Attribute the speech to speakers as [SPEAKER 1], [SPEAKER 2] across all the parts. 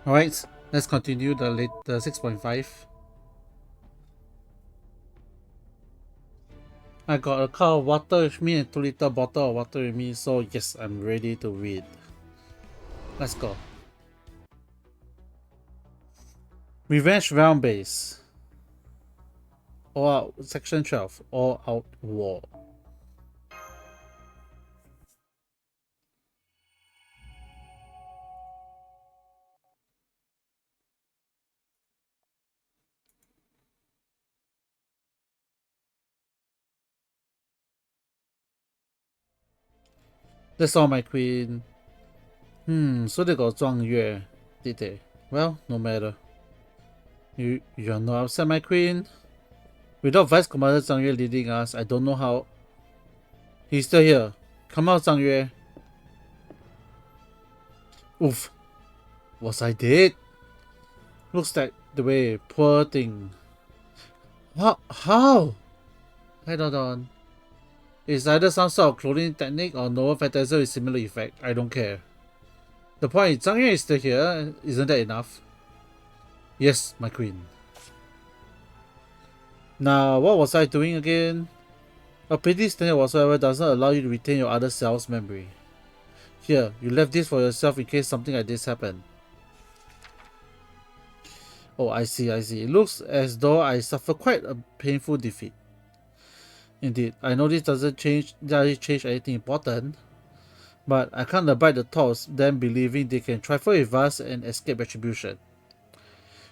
[SPEAKER 1] Alright, let's continue the 6.5. I got a cup of water with me and 2-liter bottle of water with me, so yes, I'm ready to read. Let's go. Revenge Round Base. All out, Section 12. All Out War. That's all, my queen. So they got Zhuang Yue, did they? Well, no matter. You're not upset, my queen? Without Vice Commander Zhang Yue leading us, I don't know how. He's still here. Come out, Zhang Yue. Oof. Was I dead? Looks like the way. Poor thing. How? Hold on. It's either some sort of cloning technique or novel fertilizer with similar effect. I don't care. The point is, Zhang Yue is still here. Isn't that enough? Yes, my queen. Now, what was I doing again? A pretty standard whatsoever doesn't allow you to retain your other self's memory. Here, you left this for yourself in case something like this happened. Oh, I see. It looks as though I suffered quite a painful defeat. Indeed, I know this doesn't change anything important, but I can't abide the thoughts of them believing they can trifle with us and escape retribution.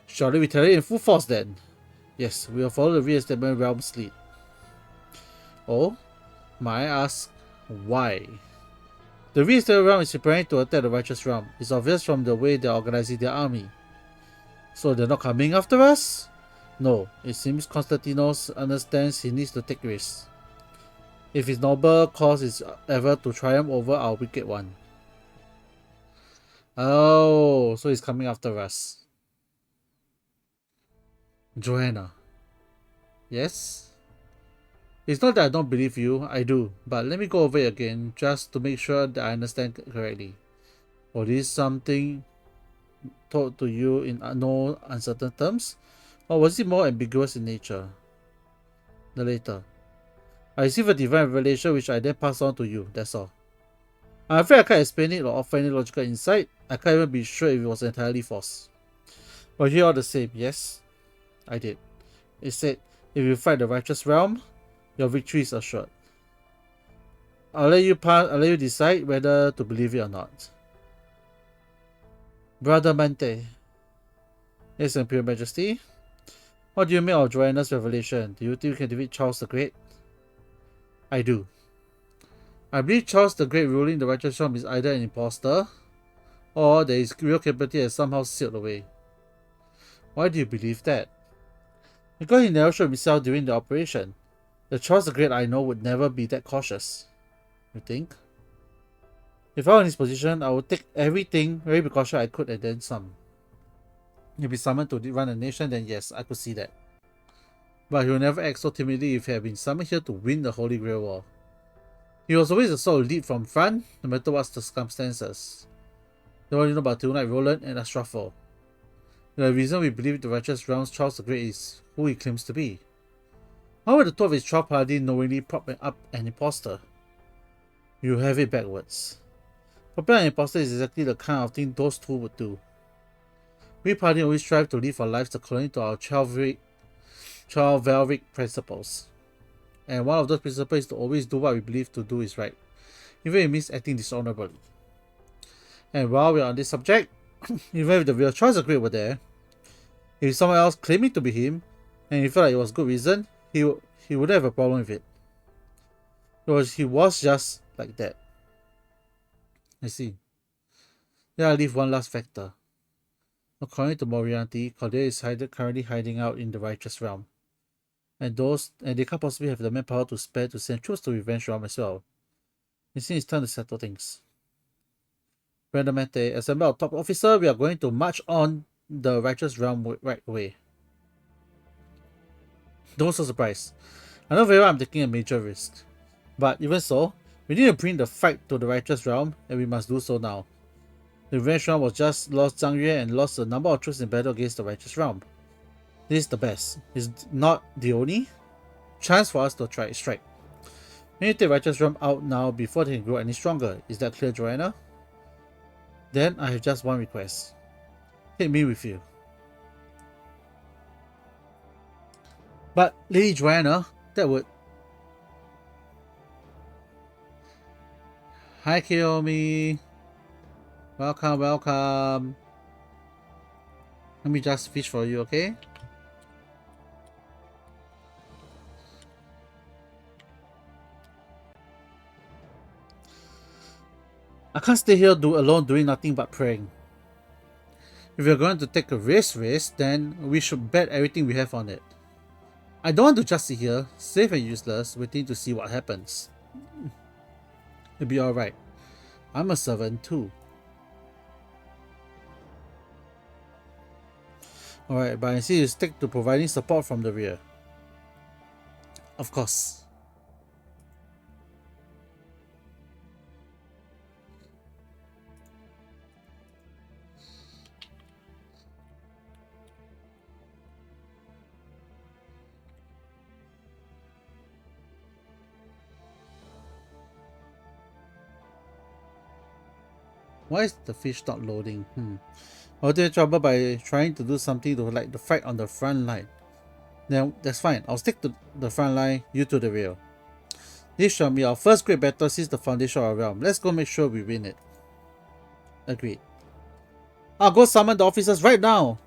[SPEAKER 1] Shall we retaliate in full force then? Yes, we will follow the Re-establishment Realm's lead. Oh? Might I ask why? The Re-establishment Realm is preparing to attack the Righteous Realm. It's obvious from the way they're organizing their army. So they're not coming after us? No, it seems Constantinos understands he needs to take risks. If his noble cause is ever to triumph over our wicked one. Oh, so he's coming after us. Joanna. Yes? It's not that I don't believe you, I do, but let me go over it again just to make sure that I understand correctly. Was this something told to you in no uncertain terms? Or was it more ambiguous in nature? The later. I received a divine revelation which I then passed on to you, that's all. I'm afraid I can't explain it or offer any logical insight. I can't even be sure if it was entirely false. But here all the same, yes? I did. It said, if you fight the righteous realm, your victory is assured. I'll let you decide whether to believe it or not. Brother Mante. Yes, Imperial Majesty. What do you make of Joanna's revelation? Do you think you can defeat Charles the Great? I do. I believe Charles the Great ruling the righteous realm is either an impostor, or that his real capability has somehow sailed away. Why do you believe that? Because he never showed himself during the operation. The Charles the Great I know would never be that cautious. You think? If I were in his position, I would take everything very precaution I could and then some. If he's summoned to run a nation, then yes, I could see that. But he will never act so timidly if he had been summoned here to win the Holy Grail War. He was always the sort of lead from front, no matter what the circumstances. The one you know about Tonight Roland and Astrafo. The reason we believe the Righteous Realm's Charles the Great is who he claims to be. How would the two of his trial party knowingly prop up an imposter? You have it backwards. Propping an imposter is exactly the kind of thing those two would do. We party always strive to live our lives according to our chivalric principles. And one of those principles is to always do what we believe to do is right, even if it means acting dishonorably. And while we're on this subject, even if the real Charles the Great were there, if someone else claiming to be him, and he felt like it was good reason, he wouldn't have a problem with it. Because he was just like that. I see. Then I leave one last factor. According to Moriarty, Cordelia is currently hiding out in the Righteous Realm. And they can't possibly have the manpower to spare to send troops to Revenge Realm as well. It seems it's time to settle things. Brandamante, assemble our top officer, we are going to march on the Righteous Realm right away. Don't so surprised. I know very well I'm taking a major risk. But even so, we need to bring the fight to the Righteous Realm, and we must do so now. The revenge round was just lost Zhang Yue and lost a number of troops in battle against the righteous realm. This is the best. It's not the only chance for us to try strike. We need to take righteous realm out now before they can grow any stronger. Is that clear, Joanna? Then I have just one request. Take me with you. But Lady Joanna, that would... Hi Kiyomi. Welcome, welcome. Let me just fish for you, okay? I can't stay here alone doing nothing but praying. If we're going to take a race, then we should bet everything we have on it. I don't want to just sit here, safe and useless, waiting to see what happens. It'll be alright. I'm a servant too. Alright, but I see you stick to providing support from the rear. Of course. Why is the fish not loading? I'll take trouble by trying to do something to like the fight on the front line. Then that's fine. I'll stick to the front line, you to the rear. This shall be our first great battle since the foundation of our realm. Let's go make sure we win it. Agreed. I'll go summon the officers right now.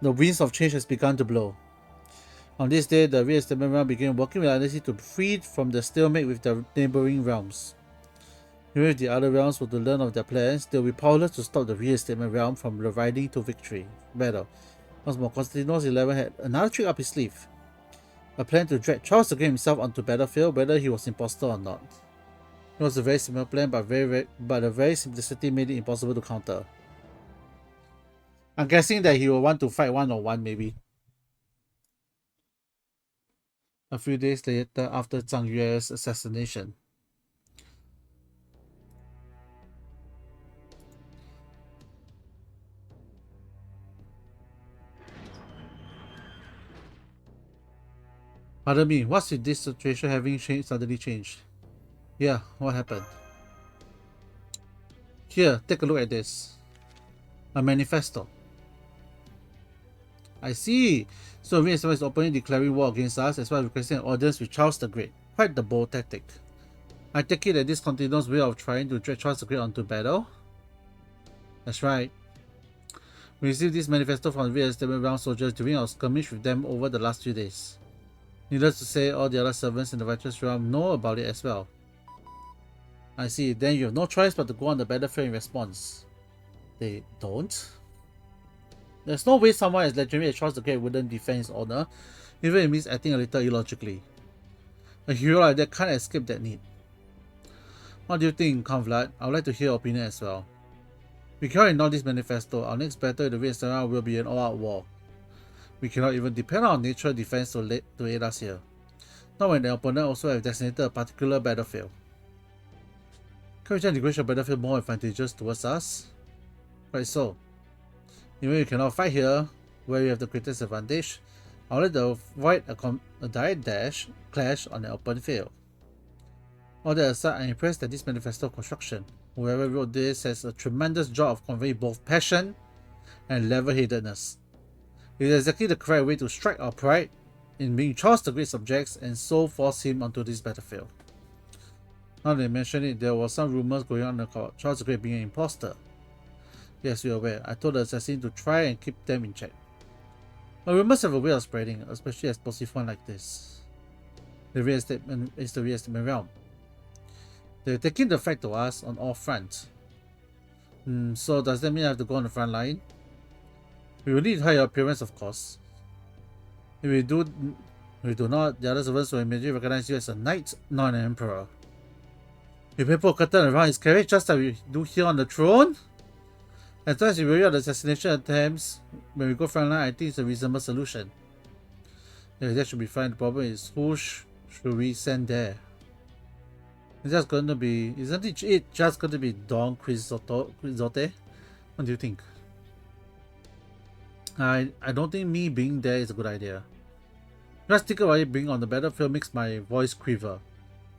[SPEAKER 1] The winds of change has begun to blow. On this day, the re-establishment realm began working relentlessly to free from the stalemate with the neighboring realms. Even if the other realms were to learn of their plans, they will be powerless to stop the reinstatement realm from riding to victory. Battle. Once more, Constantinos 11 had another trick up his sleeve. A plan to drag Charles the Great himself onto battlefield, whether he was imposter or not. It was a very similar plan, but a very simplicity made it impossible to counter. I'm guessing that he will want to fight one-on-one, maybe. A few days later, after Zhang Yue's assassination. Pardon me, what's with this situation having suddenly changed? Yeah, what happened? Here, take a look at this. A manifesto. I see. So Vietnam is openly declaring war against us as well as requesting an audience with Charles the Great. Quite the bold tactic. I take it that this continues way of trying to drag Charles the Great onto battle? That's right. We received this manifesto from the Vietnam round soldiers during our skirmish with them over the last few days. Needless to say, all the other servants in the righteous realm know about it as well. I see. Then you have no choice but to go on the battlefield in response. They don't? There's no way someone as legendary as Charles the Great wouldn't defend his honor, even if it means acting a little illogically. A hero like that can't escape that need. What do you think, Count Vlad? I would like to hear your opinion as well. We cannot ignore this manifesto. Our next battle in the Vietnam will be an all-out war. We cannot even depend on our natural defense to aid us here. Not when the opponent also has designated a particular battlefield. Can we just negotiate a battlefield more advantageous towards us? Right, so. Even if you cannot fight here, where we have the greatest advantage, I would like to avoid a direct clash on the open field. All that aside, I'm impressed at this manifesto construction. Whoever wrote this has a tremendous job of conveying both passion and level-headedness. It is exactly the correct way to strike our pride in being Charles the Great subjects and so force him onto this battlefield. Now that I mention it, there were some rumors going on about Charles the Great being an imposter. Yes, we are aware. I told the assassin to try and keep them in check. But rumors have a way of spreading, especially an explosive one like this. The reinstatement is the reinstatement realm. They're taking the fight to us on all fronts. So does that mean I have to go on the front line? We will need higher appearance, of course. If we do not, the other servants will immediately recognize you as a knight, not an emperor. We may put a curtain around his carriage just like we do here on the throne? As long as we worry about the assassination attempts, when we go frontline, I think it's a reasonable solution. Yeah, that should be fine. The problem is, who should we send there? It's just going to be, isn't it just going to be Don Quixote? What do you think? I don't think me being there is a good idea. Just think about it, being on the battlefield makes my voice quiver.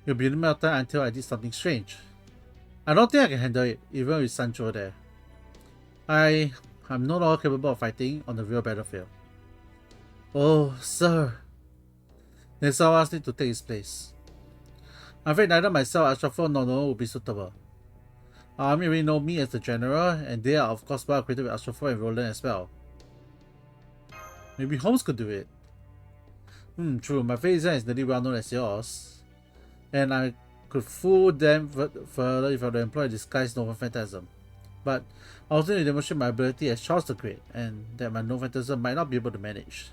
[SPEAKER 1] It'll be a matter of time until I did something strange. I don't think I can handle it, even with Sancho there. I'm no longer capable of fighting on the real battlefield. Oh, sir. Then someone else need to take his place. I'm afraid neither myself, Ashrafo, nor no will be suitable. Our army already know me as the general, and they are of course well acquainted with Ashrafo and Roland as well. Maybe Holmes could do it. True, my face is nearly well known as yours. And I could fool them further if I were to employ a disguised Nova Phantasm. But I also need to demonstrate my ability as Charles the Great, and that my Nova Phantasm might not be able to manage.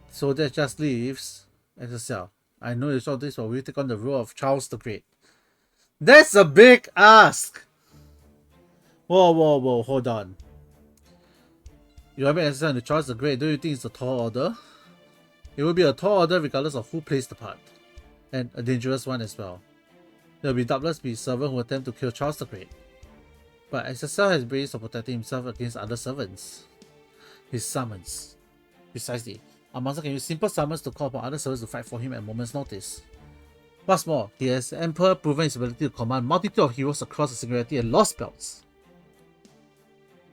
[SPEAKER 1] So that just leaves SSL. I know you saw this, but we take on the role of Charles the Great. That's a big ask! Whoa, hold on. You have been SSL into Charles the Great, do you think it's a tall order? It will be a tall order regardless of who plays the part. And a dangerous one as well. There will doubtless be servants who attempt to kill Charles the Great. But SSL has ways of protecting himself against other servants. His summons. Precisely. A master can use simple summons to call upon other servants to fight for him at a moment's notice. What's more, he has ample proven his ability to command multitude of heroes across the Singularity and Lost Belts.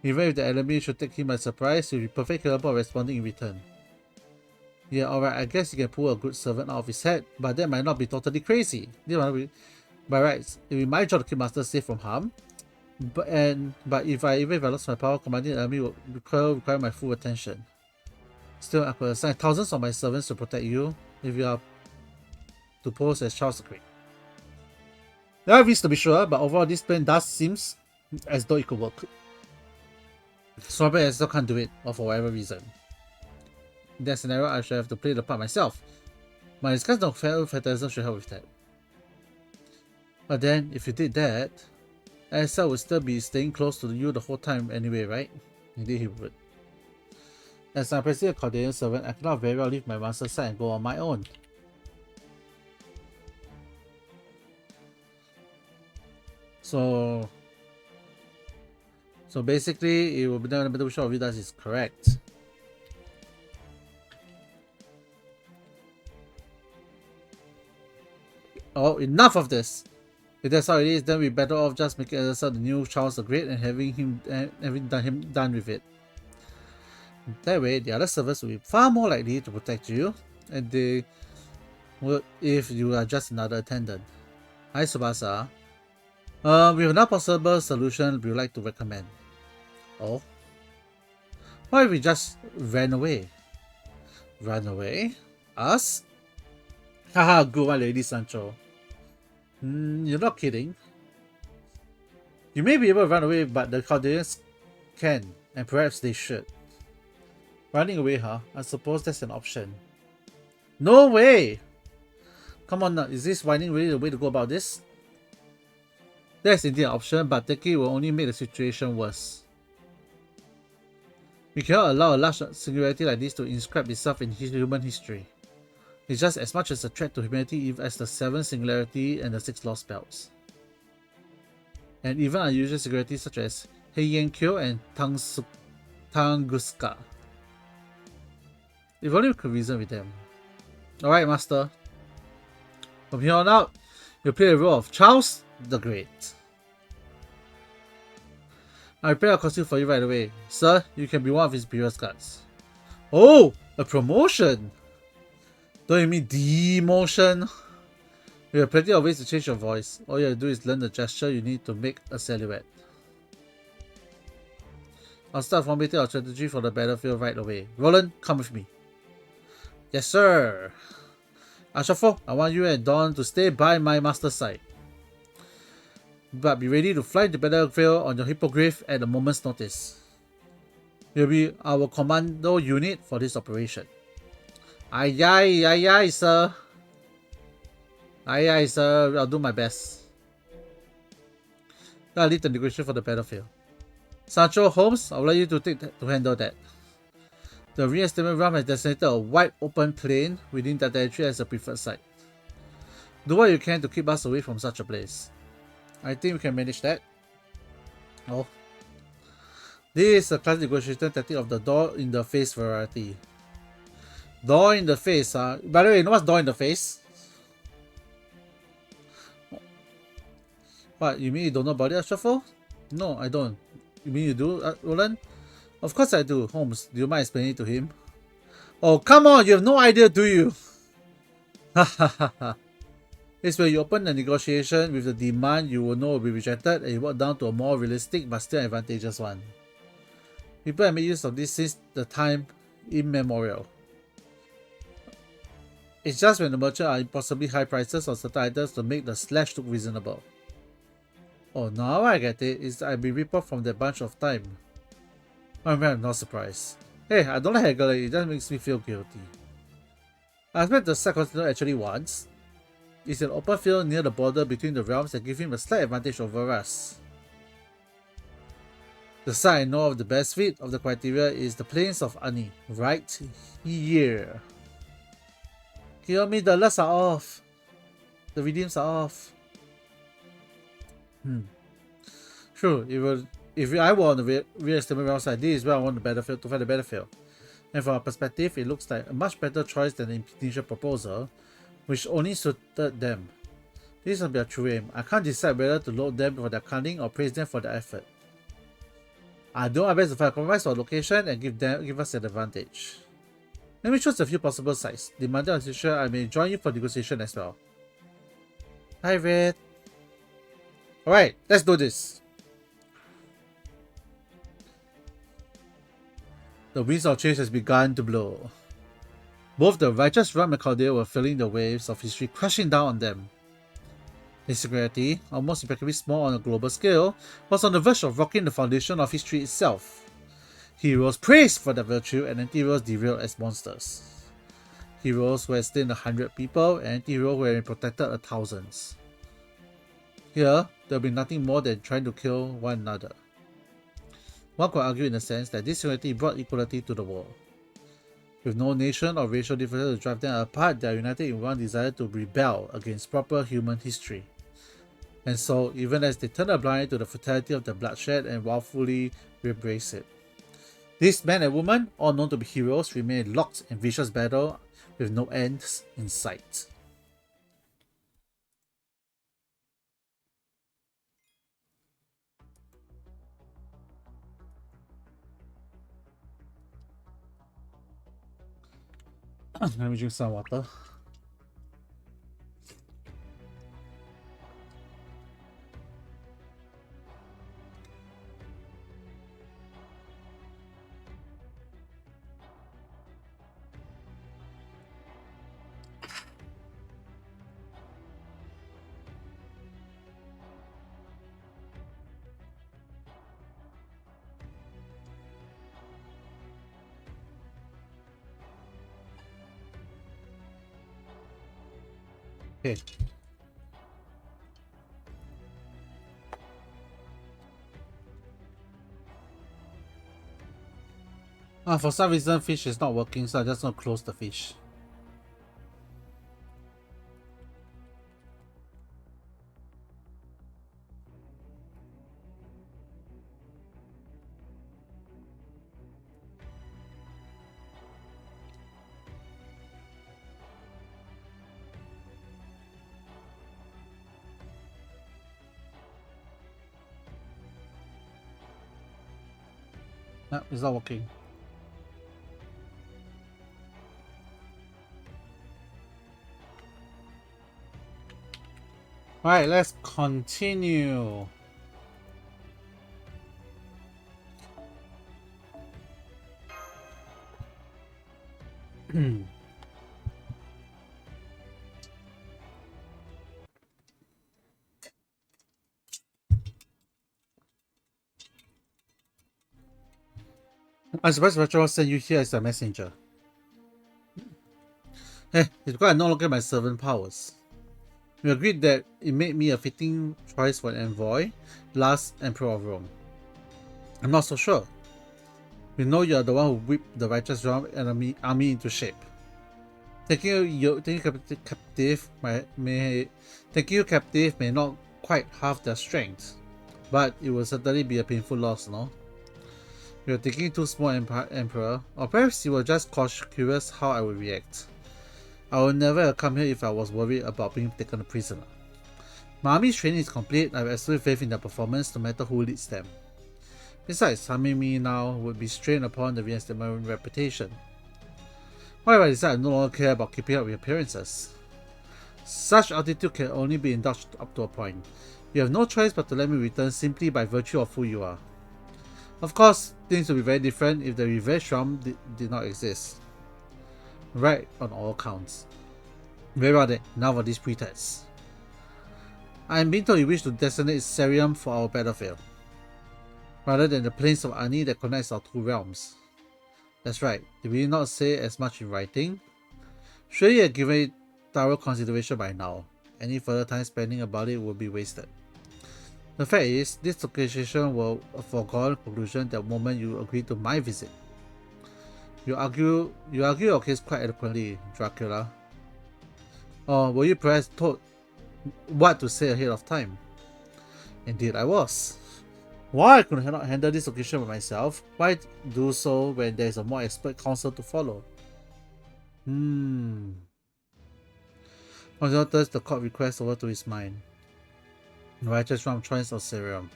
[SPEAKER 1] Even if the enemy should take him by surprise, he'll be perfectly capable of responding in return. Yeah, alright, I guess you can pull a good servant out of his head, but that might not be totally crazy. By rights, it will be my job to keep Master safe from harm. But even if I lost my power, commanding the army would require my full attention. Still, I could assign thousands of my servants to protect you if you are to pose as Charles the Great. There are risks to be sure, but overall this plan does seem as though it could work. So I still can't do it, or for whatever reason. In that scenario, I should have to play the part myself. My disguised of Phantasm should help with that. But then, if you did that, SL would still be staying close to you the whole time anyway, right? Indeed he would. As I'm president a Chaldean servant, I cannot very well leave my master's side and go on my own. So basically, it will be no matter which of you does is correct. Oh, enough of this! If that's how it is, then we're better off just making SSL the new Charles the Great and having him done with it. That way, the other servants will be far more likely to protect you, and they would if you are just another attendant. Hi Subasa. We have another possible solution we would like to recommend. Oh? What if we just ran away? Run away? Us? Haha, good one, Lady Sancho. You're not kidding. You may be able to run away, but the Chaldeans can, and perhaps they should. Running away, huh? I suppose that's an option. No way! Come on now, is this whining really the way to go about this? That's indeed an option, but taking it will only make the situation worse. We cannot allow a large singularity like this to inscribe itself in human history. It's just as much as a threat to humanity as the 7th Singularity and the 6 Lost Belts. And even unusual singularities such as Heian-kyo and Tunguska. If only we could reason with them. Alright, Master. From here on out, you'll play the role of Charles the Great. I'll prepare a costume for you right away. Sir, you can be one of his Imperial Guards. Oh! A promotion! Don't you mean demotion? You have plenty of ways to change your voice. All you have to do is learn the gesture you need to make a silhouette. I'll start formulating our strategy for the battlefield right away. Roland, come with me. Yes, sir. Ashafo, I want you and Don to stay by my master's side. But be ready to fly the battlefield on your hippogriff at a moment's notice. You'll be our commando unit for this operation. Aye aye, sir. Aye, sir. I'll do my best. I'll lead the negotiation for the battlefield. Sancho, Holmes, I'll let you to handle that. The reinstatement realm has designated a wide open plain within that territory as a preferred site. Do what you can to keep us away from such a place. I think we can manage that. Oh. This is a classic negotiation tactic of the door in the face variety. Door in the face, by the way, you know what's door in the face? What, you mean you don't know about it, Shuffle? No, I don't. You mean you do, Roland? Of course I do. Holmes, do you mind explaining it to him? Oh, come on, you have no idea, do you? Ha ha ha ha. It's where you open the negotiation with the demand you will know will be rejected and you work down to a more realistic but still advantageous one. People have made use of this since the time immemorial. It's just when the merchant are impossibly high prices on certain items to make the slash look reasonable. Oh, now I get it. It's I've been ripped off from that bunch of time. I mean, I'm not surprised. Hey, I don't like haggling, it just makes me feel guilty. I've met the side continent actually once. It's an open field near the border between the realms that give him a slight advantage over us. The side I know of the best fit of the criteria is the plains of Ani, right here. Kill me, the lusts are off. The redeems are off. True, if I were on the real estimate realm side, this is where I want the battlefield to fight the battlefield. And from our perspective, it looks like a much better choice than the initial proposal, which only suited them. This will be a true aim. I can't decide whether to load them for their cunning or praise them for their effort. I do my best to find a compromise for location and give us an advantage. Let me choose a few possible sites. Demanding on future, I may join you for negotiation as well. Hi, Red. Alright, let's do this. The winds of change has begun to blow. Both the righteous Ram and Cordelia were feeling the waves of history crashing down on them. Insecurity, almost impeccably small on a global scale, was on the verge of rocking the foundation of history itself. Heroes praised for their virtue and anti-heroes derailed as monsters. Heroes who had slain 100 people and anti-heroes who had protected thousands. Here, there will be nothing more than trying to kill one another. One could argue in a sense that this unity brought equality to the world. With no nation or racial differences to drive them apart, they are united in one desire to rebel against proper human history. And so, even as they turn a blind eye to the fatality of the bloodshed and willfully embrace it. These men and women, all known to be heroes, remain locked in vicious battle with no ends in sight. Let me drink some water. Okay. For some reason fish is not working, so I just want to close the fish. No, it's not working. Alright, let's continue. I'm surprised Retro sent you here as a messenger. Hey, it's because I no longer my servant powers. We agreed that it made me a fitting choice for an envoy, last Emperor of Rome. I'm not so sure. We know you're the one who whipped the righteous realm army into shape. Taking you captive may not quite halve their strength, but it will certainly be a painful loss, no? You're thinking too small, Emperor, or perhaps you were just curious how I would react. I would never have come here if I was worried about being taken a prisoner. My army's training is complete. I have absolute faith in their performance, no matter who leads them. Besides, harming me now would be strained upon the reinstatement reputation. However, I decide I no longer care about keeping up with appearances. Such altitude can only be indulged up to a point. You have no choice but to let me return simply by virtue of who you are. Of course, things would be very different if the revenge Traum did not exist. Right on all counts. Very well then, enough of these pretexts. I am being told you wish to designate Serium for our battlefield, rather than the plains of Ani that connects our two realms. That's right, did we not say as much in writing? Surely you have given it thorough consideration by now. Any further time spending about it would be wasted. The fact is, this negotiation was a foregone conclusion the moment you agreed to my visit. You argue your case quite eloquently, Dracula. Or were you perhaps told what to say ahead of time? Indeed I was. Why I could not handle this occasion by myself, why do so when there is a more expert counsel to follow? Consider turns the court request over to his mind. The righteous realm choice of Serium.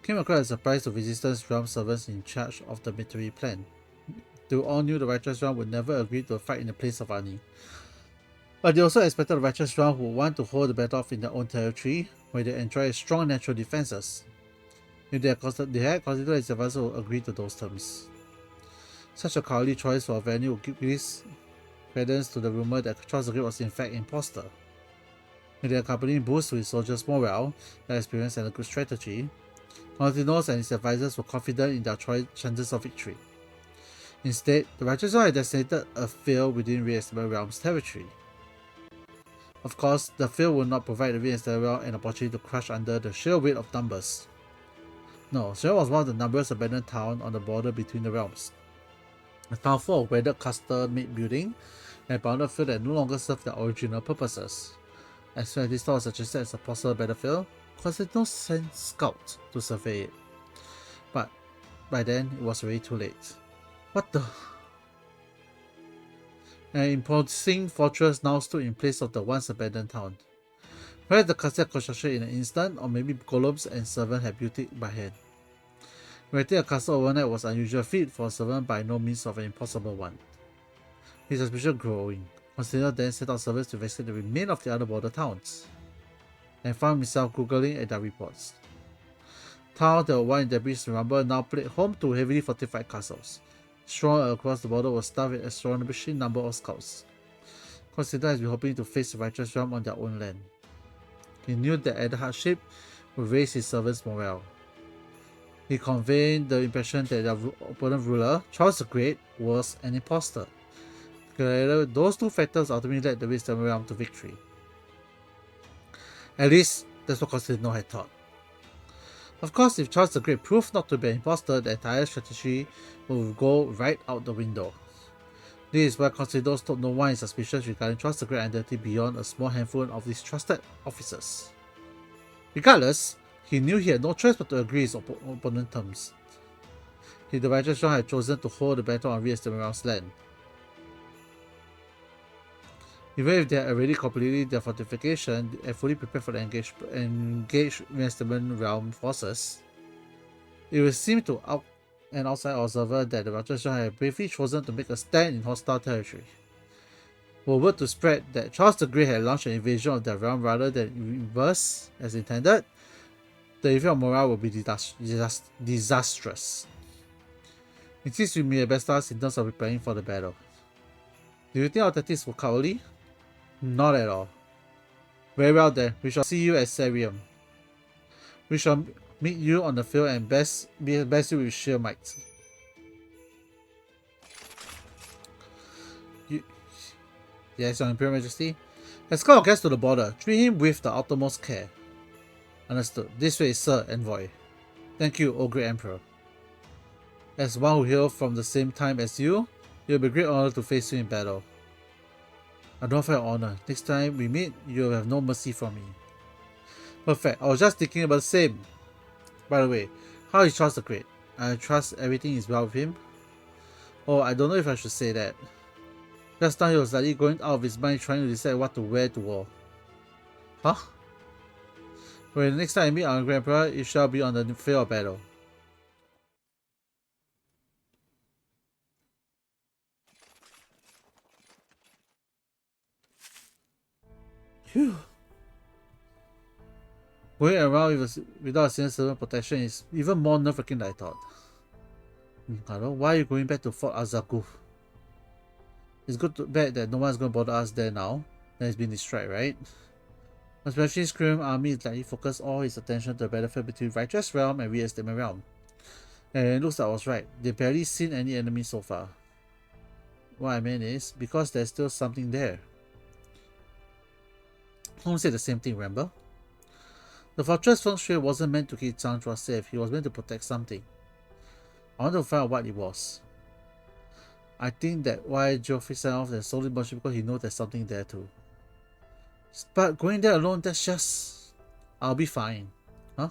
[SPEAKER 1] Came across a surprise to resistance realm servants in charge of the military plan. They all knew the righteous realm would never agree to a fight in the place of Ani. But they also expected the righteous realm would want to hold the battle off in their own territory, where they enjoy strong natural defenses. If they had considered its advisor would agree to those terms. Such a cowardly choice for a venue would give credence to the rumor that Charles the Great was in fact an imposter. With the accompanying boost to his soldiers' morale, their experience and a good strategy, Thanatos and his advisors were confident in their chances of victory. Instead, the righteous realm had designated a field within Reinstatement Realm's territory. Of course, the field would not provide the Reinstatement Realm an opportunity to crush under the sheer weight of numbers. No, Serium was one of the numerous abandoned towns on the border between the realms. A town full of weathered custom-made building and abandoned field that no longer served their original purposes. As soon as this town was suggested as a possible battlefield, Constantine sent scouts to survey it. But by then, it was already too late. What the? An imposing fortress now stood in place of the once abandoned town. Perhaps the castle construction in an instant, or maybe columns and servants had built it by hand. Erecting a castle overnight was an unusual feat for a servant, by no means of an impossible one. His suspicion growing, Constantine then sent out servants to investigate the remains of the other border towns, and found himself googling at their reports. Towns that were once in debris rumble now played home to heavily fortified castles. Strong across the border was staffed with an astonishing number of scouts. Constantine has been hoping to face the righteous realm on their own land. He knew that added hardship would raise his servants' morale. He conveyed the impression that their opponent ruler, Charles the Great, was an imposter. Together, those two factors ultimately led the Reinstatement Realm to victory. At least, that's what Constantine had thought. Of course, if Charles the Great proved not to be an imposter, the entire strategy would go right out the window. This is why Constantine told no one his suspicions regarding Charles the Great's identity beyond a small handful of his trusted officers. Regardless, he knew he had no choice but to agree his opponent's terms. The righteous realm had chosen to hold the battle on Reinstatement Realm's land. Even if they had already completed their fortification and fully prepared for the engaged Reinstatement Realm forces, it would seem to an outside observer that the righteous realm had bravely chosen to make a stand in hostile territory. Were word to spread that Charles the Great had launched an invasion of their realm rather than reverse as intended, the effect of morale would be disastrous. It seems to me the best task in terms of preparing for the battle. Do you think our tactics were cowardly? Not at all. Very well then, we shall see you at Serium. We shall meet you on the field and best you with sheer might. Yes, Your Imperial Majesty. Escort our guest to the border. Treat him with the utmost care. Understood. This way, Sir Envoy. Thank you, O Great Emperor. As one who hailed from the same time as you, it will be a great honor to face you in battle. I don't have honor. Next time we meet, you'll have no mercy from me. Perfect. I was just thinking about the same. By the way, how is Charles the Great? I trust everything is well with him. Oh, I don't know if I should say that. Just now he was likely going out of his mind trying to decide what to wear to war. Huh? When the next time I meet our grandpa, it shall be on the field of battle. Phew. Going around without a civil protection is even more nerve-wracking than I thought. Hello, why are you going back to Fort Azaku? It's good to bet that no one's going to bother us there now that it's been destroyed, right? Especially Scream Army is likely focused all its attention to the battlefield between Righteous Realm and Reinstatement Realm. And it looks like I was right. They've barely seen any enemies so far. What I mean is, because there's still something there. Holmes said the same thing, remember? The fortress feng shui wasn't meant to keep Zhanghua safe, he was meant to protect something. I want to find out what it was. I think that why Geoffrey signed off and sold it much because he knows there's something there too. But going there alone, that's just... I'll be fine. Huh?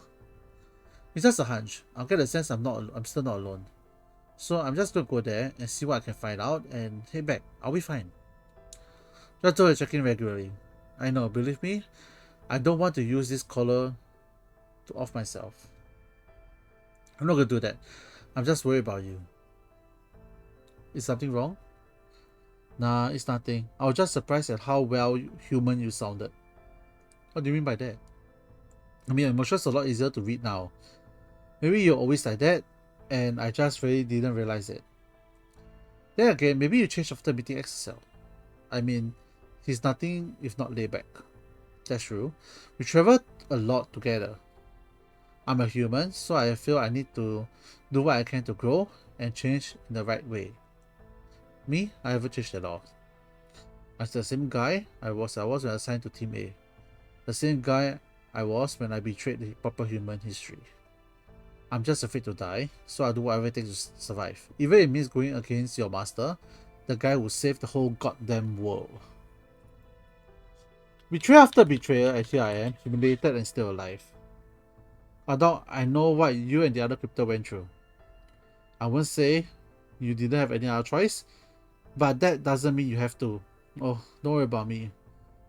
[SPEAKER 1] It's just a hunch. I'll get the sense I'm still not alone. So I'm just gonna go there and see what I can find out and head back. I'll be fine. Just do check in regularly. I know, believe me, I don't want to use this collar to off myself. I'm not gonna do that. I'm just worried about you. Is something wrong? Nah, it's nothing. I was just surprised at how well human you sounded. What do you mean by that? I mean, emotions are a lot easier to read now. Maybe you're always like that, and I just really didn't realize it. Then again, maybe you changed after meeting XSL. I mean, he's nothing if not laid back. That's true. We traveled a lot together. I'm a human, so I feel I need to do what I can to grow and change in the right way. Me, I haven't changed at all. I'm the same guy I was when assigned to Team A. The same guy I was when I betrayed the proper human history. I'm just afraid to die, so I do whatever it takes to survive. Even if it means going against your master, the guy who saved the whole goddamn world. Betrayal after betrayal, and here I am, humiliated and still alive. I know what you and the other crypto went through. I won't say you didn't have any other choice, but that doesn't mean you have to. Oh, don't worry about me.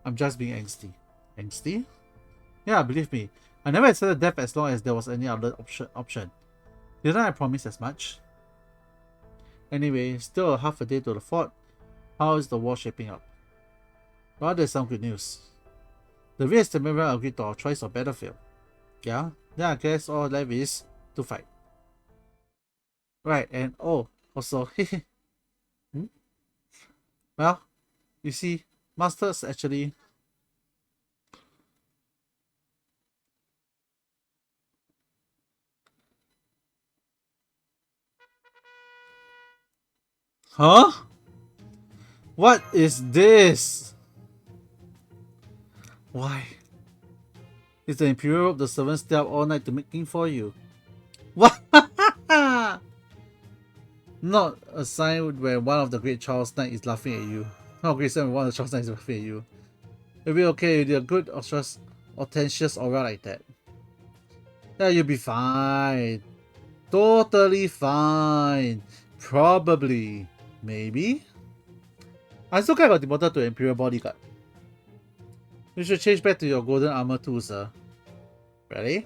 [SPEAKER 1] I'm just being angsty. Angsty? Yeah, believe me. I never accepted death as long as there was any other option. Didn't I promise as much? Anyway, still a half a day to the fort. How is the war shaping up? Well, there's some good news. The Reinstatement Realm agreed to our choice of battlefield. Yeah, then I guess all left is to fight. Right, and oh, also, hmm? Well, you see, Masters actually... Huh? What is this? Why? Is the Imperial of the servants stay up all night to make king for you? What? Not a sign where one of the great Charles Knight is laughing at you. Not a great sign when one of the Charles Knight is laughing at you. It'll be okay, you're a good, audacious aura like that. Yeah, you'll be fine. Totally fine. Probably. Maybe? I still got demoted to Imperial Bodyguard. You should change back to your golden armor too, sir. Really?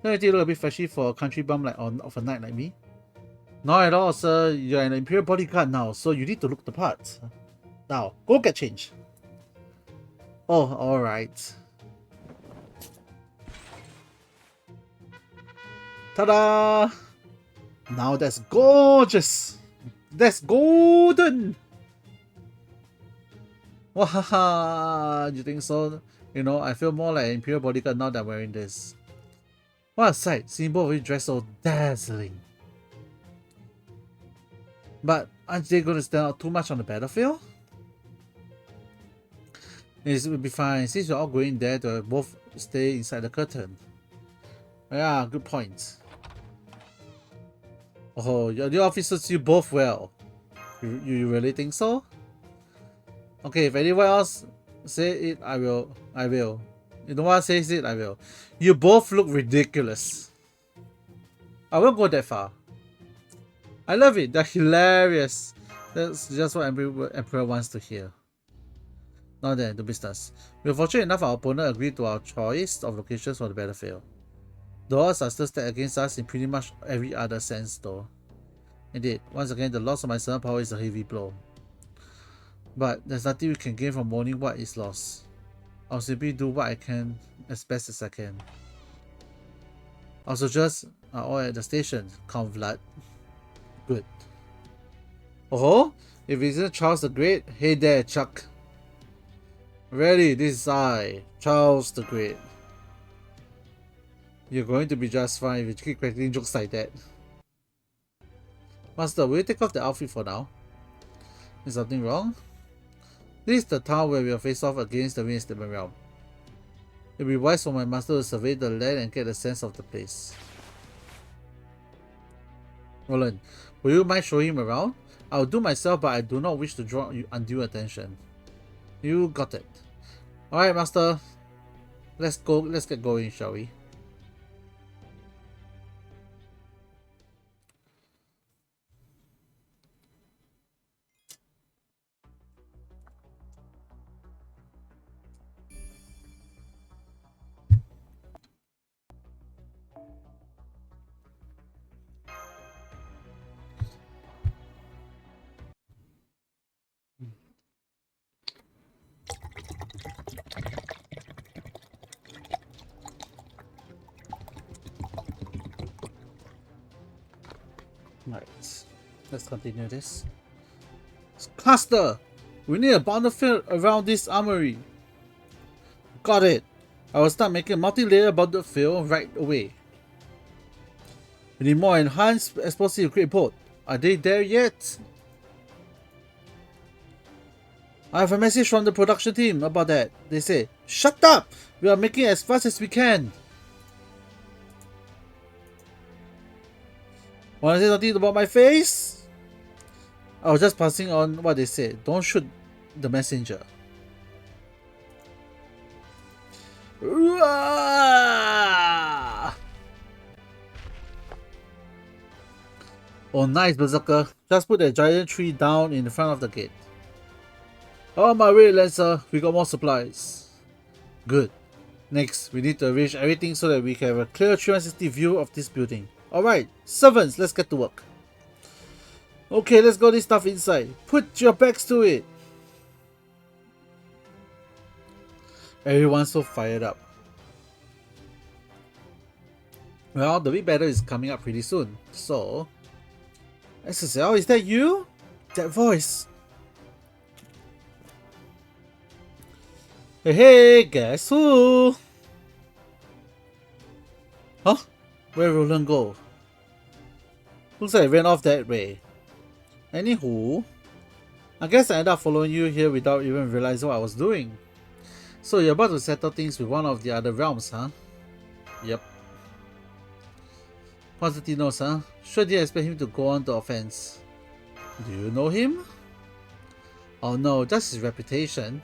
[SPEAKER 1] Don't you look a bit flashy for a country bum of a knight like me? Not at all, sir. You're an Imperial Bodyguard now, so you need to look the part. Now, go get changed. Oh, alright. Ta-da! Now that's gorgeous! That's golden! Wahaha! You think so? You know, I feel more like an Imperial Bodyguard now that I'm wearing this. What a sight, seeing both of you dressed so dazzling. But aren't they going to stand out too much on the battlefield? It will be fine, since you're all going there to both stay inside the curtain. Yeah, good point. Oh, your officer suits you both well. You really think so? Okay, if anyone else say it, I will. I will. If no one says it, I will. You both look ridiculous. I won't go that far. I love it. They're hilarious. That's just what Emperor wants to hear. Now then, to business. We were fortunate enough our opponent agreed to our choice of locations for the battlefield. The odds are still stacked against us in pretty much every other sense though. Indeed, once again the loss of my servant power is a heavy blow. But there's nothing we can gain from mourning what is lost. I'll simply do what I can as best as I can. Our soldiers are all at the station, Count Vlad. Good. Oh, if it isn't Charles the Great, hey there, Chuck. Really, this is I, Charles the Great. You're going to be just fine if you keep cracking jokes like that. Master, will you take off the outfit for now? Is something wrong? This is the town where we will face off against the reinstatement realm. It will be wise for my master to survey the land and get a sense of the place. Roland, will you mind showing him around? I'll do myself, but I do not wish to draw undue attention. You got it. Alright, master. Let's go. Let's get going, shall we? Right. Let's continue this. Cluster! We need a battlefield around this armory. Got it. I will start making a multi-layer battlefield right away. We need more enhanced explosive crate boat. Are they there yet? I have a message from the production team about that. They say, shut up! We are making it as fast as we can. Wanna say something about my face? I was just passing on what they said. Don't shoot the messenger. Oh nice, Berserker. Just put that giant tree down in front of the gate. On my way, Lancer. We got more supplies. Good. Next, we need to arrange everything so that we can have a clear 360 view of this building. Alright, servants, let's get to work. Okay, let's go this stuff inside. Put your backs to it. Everyone's so fired up. Well, the big battle is coming up pretty soon, so... SSL, is that you? That voice. Hey, guess who? Huh? Where did Roland go? Looks like it ran off that way. Anywho, I guess I ended up following you here without even realizing what I was doing. So you're about to settle things with one of the other realms, huh? Yep. Constantinos, huh? Sure didn't expect him to go on the offense. Do you know him? Oh no, that's his reputation.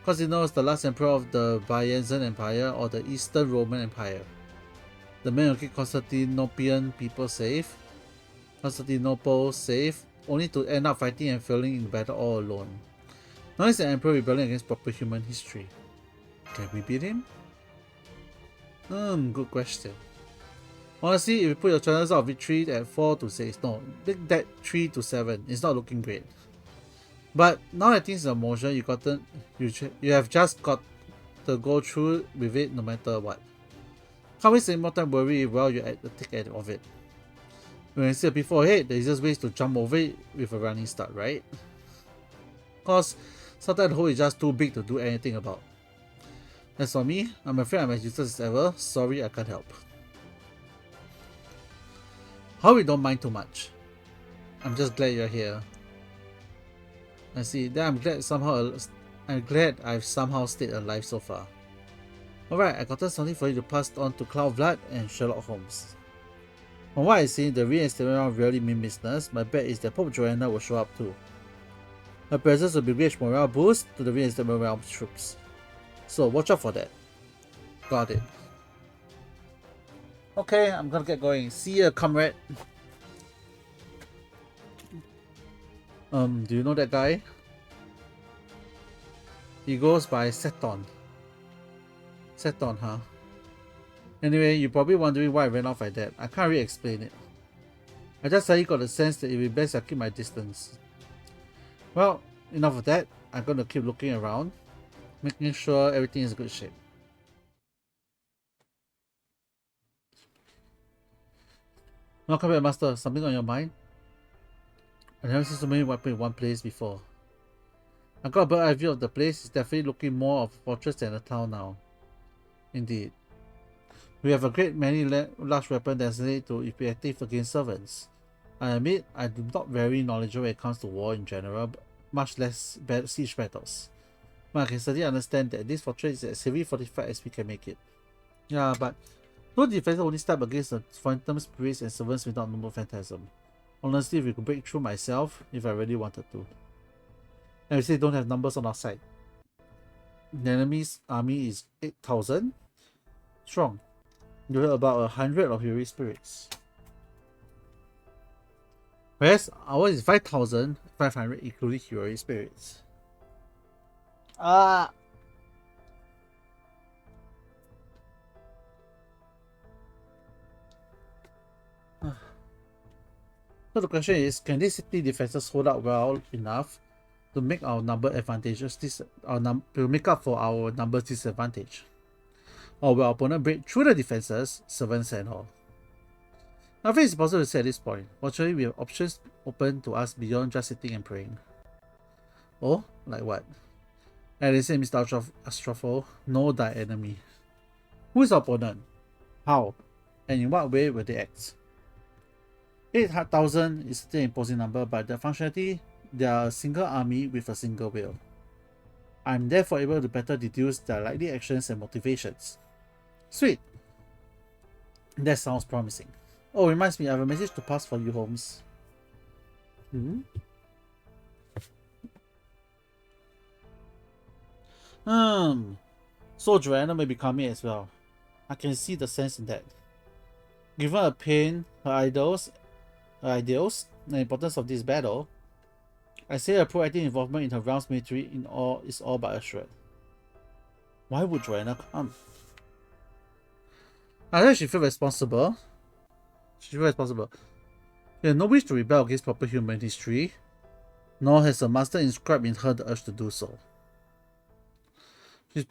[SPEAKER 1] Constantinos, the last emperor of the Byzantine Empire or the Eastern Roman Empire. The man who kept Constantinopian people safe. Constantinople safe, only to end up fighting and failing in battle all alone. Now he's an emperor rebelling against proper human history. Can we beat him? Good question. Honestly, if you put your chances of victory at 4 to 6, no, make that 3 to 7, it's not looking great. But now that things are in motion, you have just got to go through with it no matter what. Can't waste any more time worrying while you're at the thick end of it. When you see people ahead, the easiest way is to jump over it with a running start, right? Cause sometimes the hole is just too big to do anything about. As for me, I'm afraid I'm as useless as ever. Sorry, I can't help. How we don't mind too much. I'm just glad you're here. I see. Then I'm glad I've somehow stayed alive so far. Alright, I got something for you to pass on to Cloud Vlad and Sherlock Holmes. From what I see, the reinstatement round really mean business. My bet is that Pope Joanna will show up too. Her presence will be rich morale boost to the reinstated morale troops. So watch out for that. Got it. Okay, I'm gonna get going. See ya, comrade. Do you know that guy? He goes by Seton. Seton, huh? Anyway, you're probably wondering why I ran off like that. I can't really explain it. I just suddenly got the sense that it would be best I keep my distance. Well, enough of that. I'm gonna keep looking around, making sure everything is in good shape. Welcome back, Master. Something on your mind? I never seen so many weapons in one place before. I got a bird's eye view of the place. It's definitely looking more of a fortress than a town now. Indeed. We have a great many large weapons designated to be effective against servants. I admit I'm not very knowledgeable when it comes to war in general, much less siege battles. But I can certainly understand that this fortress is as heavily fortified as we can make it. Yeah, but those defenses only step against the phantom spirits and servants without normal phantasm. Honestly, we could break through myself if I really wanted to. And we say don't have numbers on our side. The enemy's army is 8,000 strong. You have about 100 of your spirits. Whereas ours is 5,500 including heroic spirits. So the question is, can these city defenses hold up well enough to make our number advantages to make up for our numbers disadvantage? Or will our opponent break through the defenses, servants and all? I think it's possible to say at this point. Fortunately, we have options open to us beyond just sitting and praying. Oh, like what? And they say Mr. Astrofo, know thy enemy. Who is our opponent? How? And in what way will they act? 8,000 is still an imposing number, but the functionality, they are a single army with a single will. I'm therefore able to better deduce their likely actions and motivations. Sweet! That sounds promising. Oh, reminds me, I have a message to pass for you, Holmes. So Joanna may be coming as well. I can see the sense in that. Given her pain, her ideals, and the importance of this battle, I say her proactive involvement in her realm's military is all but assured. Why would Joanna come? I think she feels responsible. She has no wish to rebel against proper human history, nor has her master inscribed in her the urge to do so. She is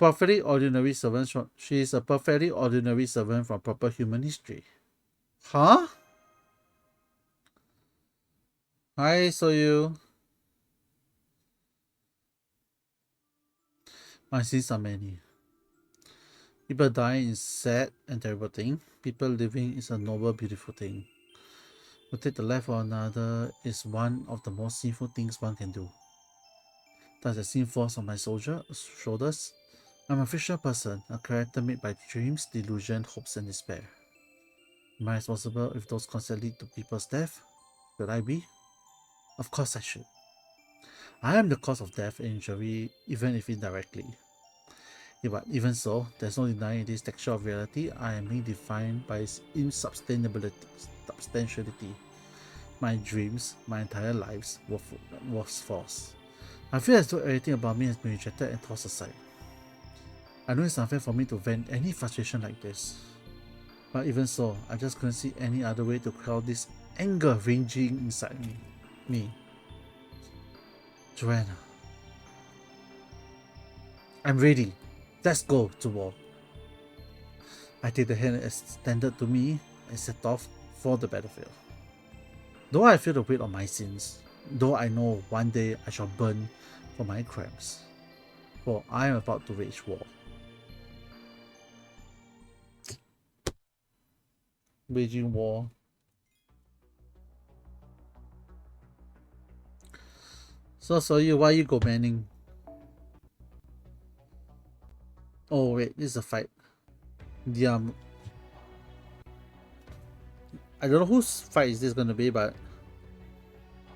[SPEAKER 1] a perfectly ordinary servant from proper human history. Huh? Hi, Soyu. My sins are many. People dying is sad and terrible thing. People living is a noble, beautiful thing. To take the life of another is one of the most sinful things one can do. Does the sin falls on my shoulders? I'm a fictional person, a character made by dreams, delusion, hopes, and despair. Am I responsible if those constantly lead to people's death? Should I be? Of course I should. I am the cause of death and injury, even if indirectly. Yeah, but even so, there's no denying this texture of reality. I am being defined by its insubstantiality. My dreams, my entire lives, was false. I feel as though everything about me has been rejected and tossed aside. I know it's unfair for me to vent any frustration like this. But even so, I just couldn't see any other way to quell this anger raging inside me. Joanna. I'm ready. Let's go to war. I take the hand extended to me and set off for the battlefield. Though I feel the weight of my sins, though I know one day I shall burn for my crimes, for I am about to wage war. Waging war. So you, why you go banning? Oh wait, this is a fight. I don't know whose fight is this gonna be, but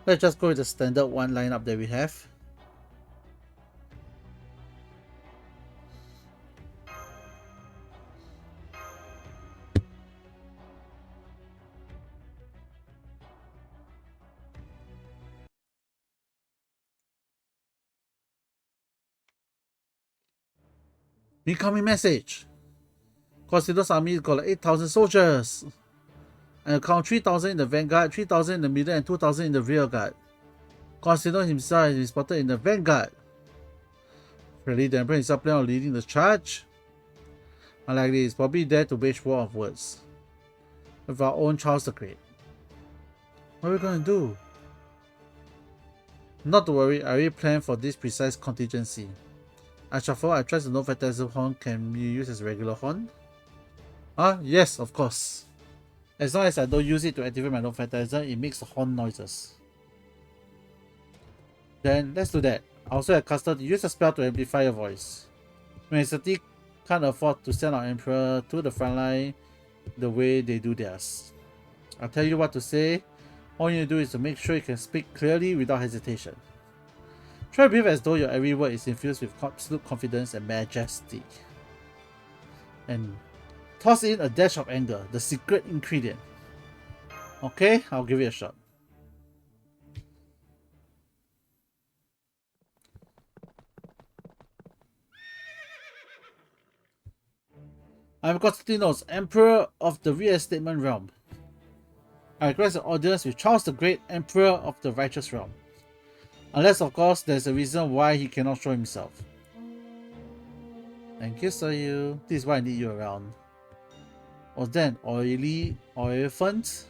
[SPEAKER 1] let's just go with the standard one lineup that we have. Incoming message. Constantinos' army got like 8,000 soldiers. And count 3,000 in the vanguard, 3,000 in the middle, and 2,000 in the rear guard. Constantinos himself is spotted in the vanguard. Really, the Emperor himself plan on leading the charge? Unlikely, he's probably there to wage war of words. With our own Charles the Great. What are we gonna do? Not to worry, I already planned for this precise contingency. I shuffle, I trust the no phantasm horn can be used as a regular horn. Yes, of course. As long as I don't use it to activate my no phantasm, it makes the horn noises. Then let's do that. I also have Custer to use a spell to amplify your voice. When city can't afford to send our Emperor to the front line the way they do theirs. I'll tell you what to say. All you need to do is to make sure you can speak clearly without hesitation. Try to behave as though your every word is infused with absolute confidence and majesty. And toss in a dash of anger, the secret ingredient. Okay, I'll give it a shot. I'm Constantinos, Emperor of the Reinstatement Realm. I request an audience with Charles the Great, Emperor of the Righteous Realm. Unless, of course, there's a reason why he cannot show himself. Thank you, sir. This is why I need you around. Was then oily elephant?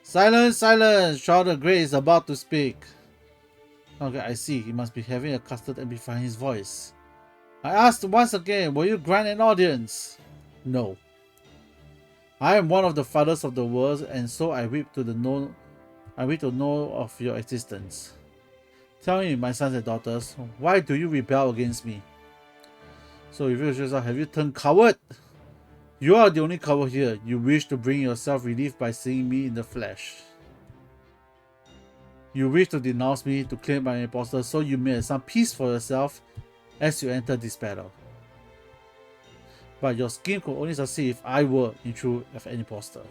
[SPEAKER 1] Silence, silence! Charles the Great is about to speak. Okay, I see. He must be having a custard amplifying his voice. I asked once again, will you grant an audience? No. I am one of the fathers of the world, and so I weep to know of your existence. Tell me, my sons and daughters, why do you rebel against me? So if you yourself, have you turned coward? You are the only coward here. You wish to bring yourself relief by seeing me in the flesh. You wish to denounce me, to claim my impostor, so you may have some peace for yourself as you enter this battle. But your scheme could only succeed if I were, in truth, an impostor.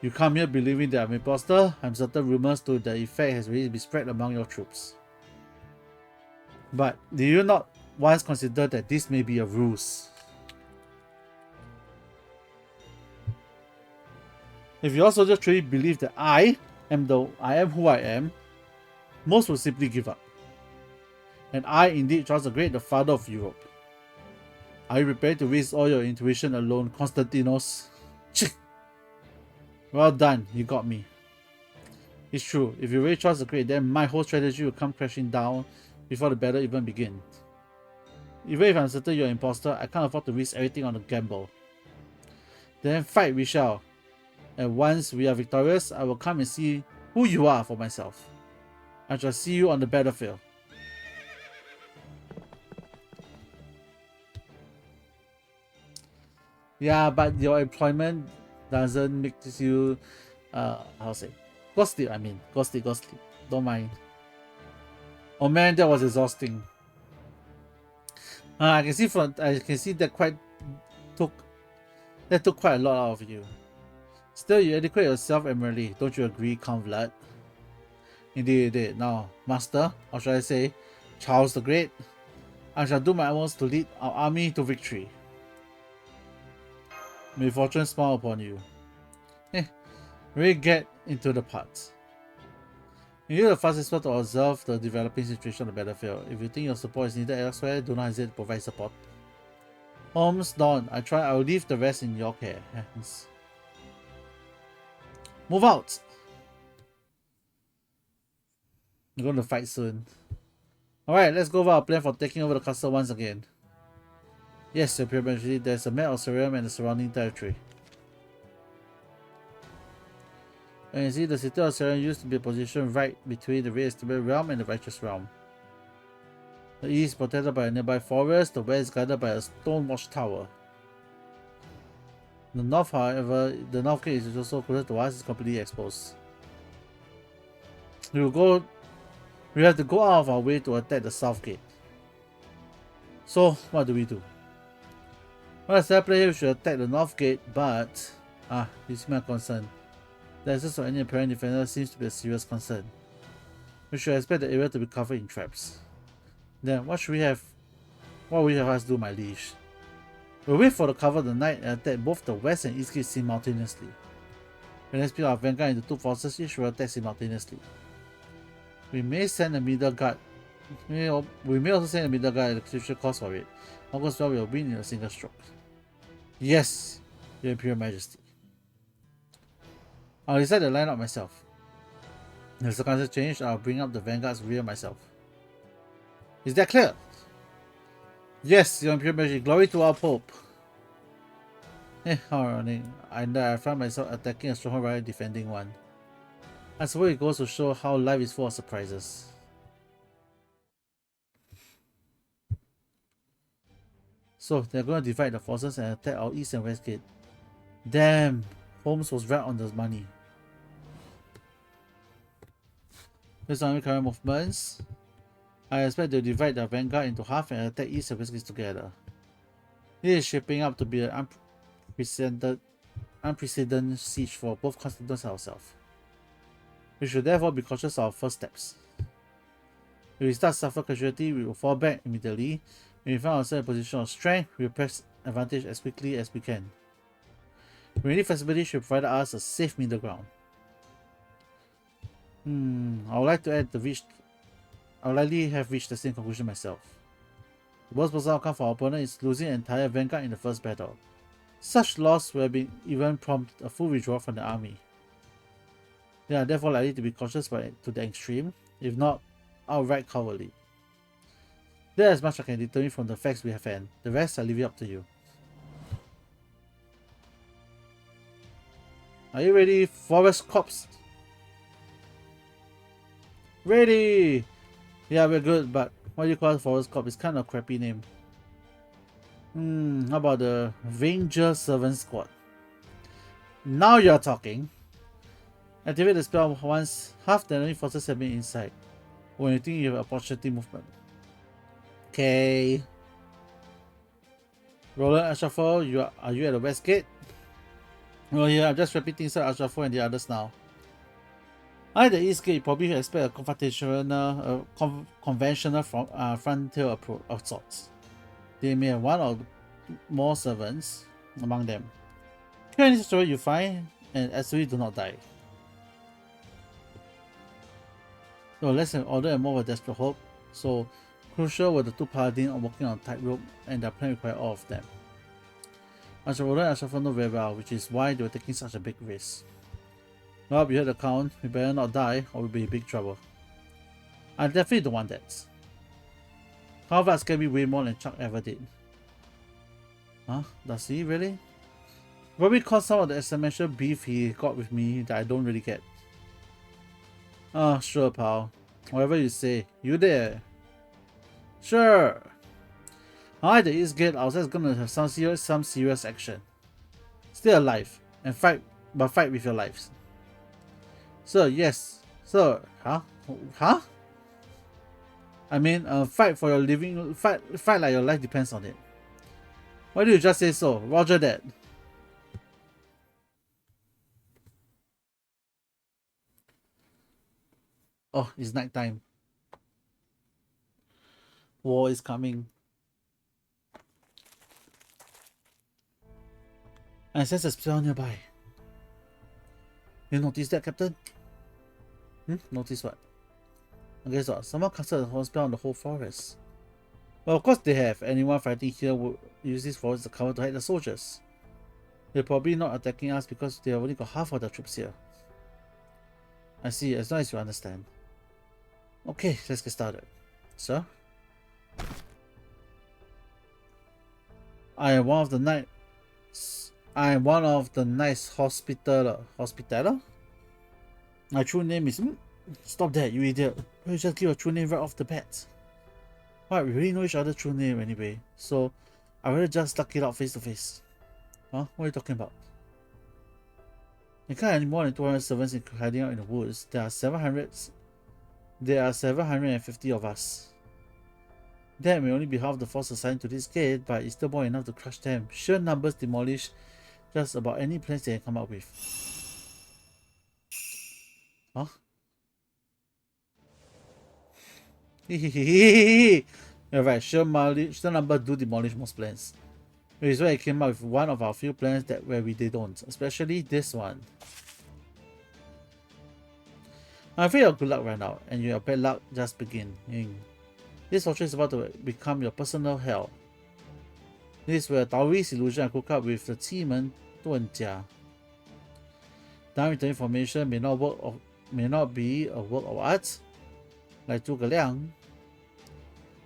[SPEAKER 1] You come here believing that I'm an impostor. I'm certain rumors to the effect has already been spread among your troops. But do you not once consider that this may be a ruse? If your soldiers truly believe that I am who I am, most will simply give up. And I indeed Charles the Great, the father of Europe. Are you prepared to risk all your intuition alone, Constantinos? Well done, you got me. It's true, if you really Charles the Great, then my whole strategy will come crashing down before the battle even begins. Even if I'm certain you're an imposter, I can't afford to risk everything on a gamble. Then fight we shall. And once we are victorious, I will come and see who you are for myself. I shall see you on the battlefield. Yeah, but your employment doesn't make you, go sleep, go sleep. Don't mind. Oh man, that was exhausting. I can see that took quite a lot out of you. Still, you educate yourself admirably, don't you agree, Count Vlad? Indeed you did. Now, Master, or shall I say, Charles the Great, I shall do my utmost to lead our army to victory. May fortune smile upon you. Really get into the parts. You need the fastest way to observe the developing situation on the battlefield. If you think your support is needed elsewhere, do not hesitate to provide support. Holmes, Dawn, I will leave the rest in your hands. Move out! We're going to fight soon. Alright, let's go over our plan for taking over the castle once again. Yes, Your Majesty, there's a map of Cereum and the surrounding territory. And you see, the city of Cereum used to be positioned right between the Reinstatement Realm and the Righteous Realm. The east is protected by a nearby forest, the west is guarded by a stone watchtower. The north, however, the north gate is also closer to us, is completely exposed. We have to go out of our way to attack the south gate. So, what do we do? Well, as I play here, we should attack the north gate, but this is my concern. The absence of any apparent defender seems to be a serious concern. We should expect the area to be covered in traps. Then, what will you have us do, my liege? We'll wait for the cover of the night and attack both the west and east gates simultaneously. When I split our vanguard into two forces, each will attack simultaneously. We may send a middle guard. We may also send a middle guard at the crucial cost for it. All goes well, we'll win in a single stroke. Yes, Your Imperial Majesty. I'll decide the lineup myself. If circumstances change, I'll bring up the vanguard's rear myself. Is that clear? Yes, Your Imperial Majesty. Glory to our Pope. How ironic. I found myself attacking a stronghold rather than defending one. I suppose it goes to show how life is full of surprises. So, they're going to divide the forces and attack our east and west gate. Damn! Holmes was right on the money. Based on current movements, I expect to divide the vanguard into half and attack east and west gates together. This is shaping up to be an unprecedented siege for both Constantine and ourselves. We should therefore be cautious of our first steps. If we start to suffer casualty, we will fall back immediately. When we find ourselves in a position of strength, we will press advantage as quickly as we can. When need flexibility should provide us a safe middle ground. I would like to add I would likely have reached the same conclusion myself. The worst possible outcome for our opponent is losing an entire vanguard in the first battle. Such loss will have even prompt a full withdrawal from the army. They are therefore likely to be cautious to the extreme, if not outright cowardly. There is much I can determine from the facts we have had. The rest I leave it up to you. Are you ready, Forest Corps? Ready! Yeah, we're good, but what do you call Forest Corps? It's kind of a crappy name. How about the Ranger Servant Squad? Now you're talking. Activate the spell once half the enemy forces have been inside. When you think you have opportunity movement. Okay. Roland Ashrafo, are you at the west gate? Well, yeah, I'm just repeating Sir Ashrafo and the others now. At the east gate, you probably expect a confrontational, conventional frontier approach of sorts. They may have one or more servants among them. Kill any story you find and absolutely do not die. So less than order and more of a desperate hope. So crucial were the two paladins working on tightrope and their plan required all of them. Ashrafo and Ashrafo know very well, which is why they were taking such a big risk. Well, you heard the count, we better not die or we'll be in big trouble. I definitely don't want that. Harvard scared me way more than Chuck ever did. Huh? Does he really? Probably cause some of the exponential beef he got with me that I don't really get. Sure, pal. Whatever you say. You there? Sure. Alright, the East Gate, I was just gonna have some serious action. Stay alive and fight, but fight with your lives. Sir, yes. Sir, huh? Huh? I mean, fight for your living. Fight like your life depends on it. Why do you just say so? Roger that. Oh, it's night time. War is coming. I sense a spell nearby. You notice that, Captain? Notice what? Guess what? Someone casted a whole spell on the whole forest. Well, of course they have. Anyone fighting here would use this forest to cover to hide the soldiers. They're probably not attacking us because they have only got half of the troops here. I see, as long as you understand. Okay, let's get started. Sir? I am one of the Knights Hospitaller? My true name is... Stop that, you idiot. You just give your true name right off the bat. What, we really know each other's true name anyway, so I'd rather just duck it out face to face. Huh? What are you talking about? You can't have more than 200 servants hiding out in the woods. There are 750 of us. That may only be half the force assigned to this gate, but it's still more enough to crush them. Sheer numbers demolish just about any plans they can come up with. Huh? You're right, sheer numbers do demolish most plans. Which is why I came up with one of our few plans that where they don't, especially this one. I'm afraid your good luck ran out, and your bad luck just beginning. This fortune is about to become your personal hell. This is where Taoist illusion I cook up with the Qimen Duanjia. Damn, the information may not be a work of art, like Zhuge Liang,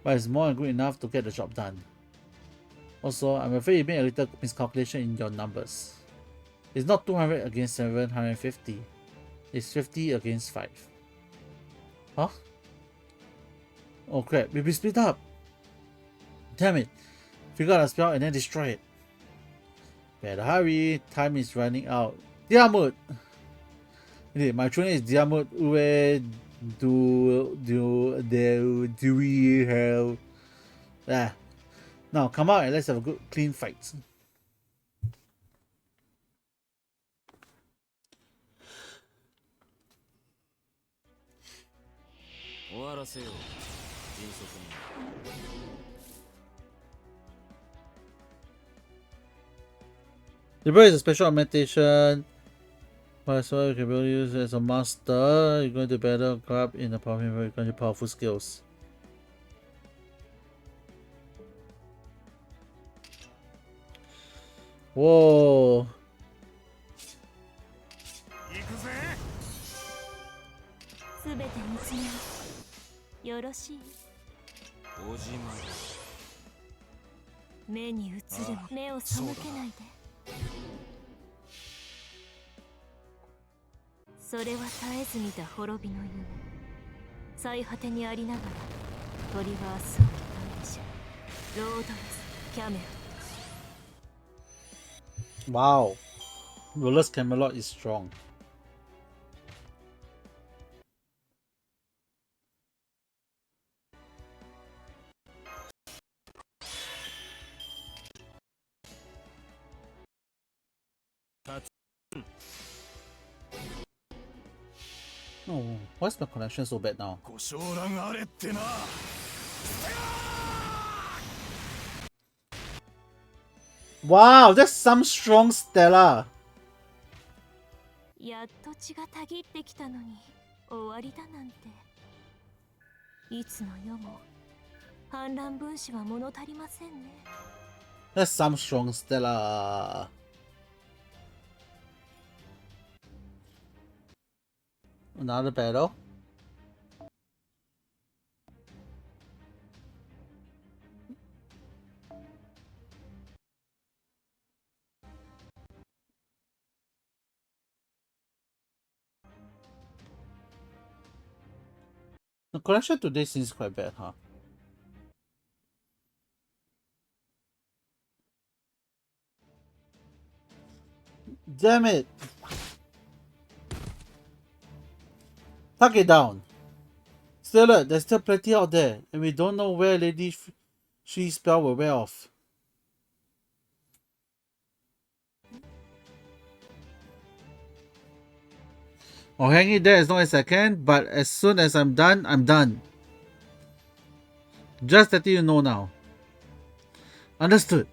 [SPEAKER 1] but it's more than good enough to get the job done. Also, I'm afraid you made a little miscalculation in your numbers. It's not 200 against 750. It's 50 against 5. Huh? Oh crap, we'll be split up! Damn it! Figure out a spell and then destroy it. Better hurry, time is running out. Diamut! My true name is Diamut Ue do we have... Ah. Now come out and let's have a good clean fight. The bird is a special augmentation. So you can be used as a master. You're going to battle club in a powerful skills. Whoa. Wow. Roller's Camelot is strong. Oh, why's my connection so bad now? Wow, that's some strong Stella. That's some strong Stella. Another battle. The connection today seems quite bad, huh? Damn it! Tuck it down. Still alert, there's still plenty out there, and we don't know where Lady She's spell will wear off. I'll hang it there as long as I can, but as soon as I'm done, I'm done. Just letting you know now. Understood.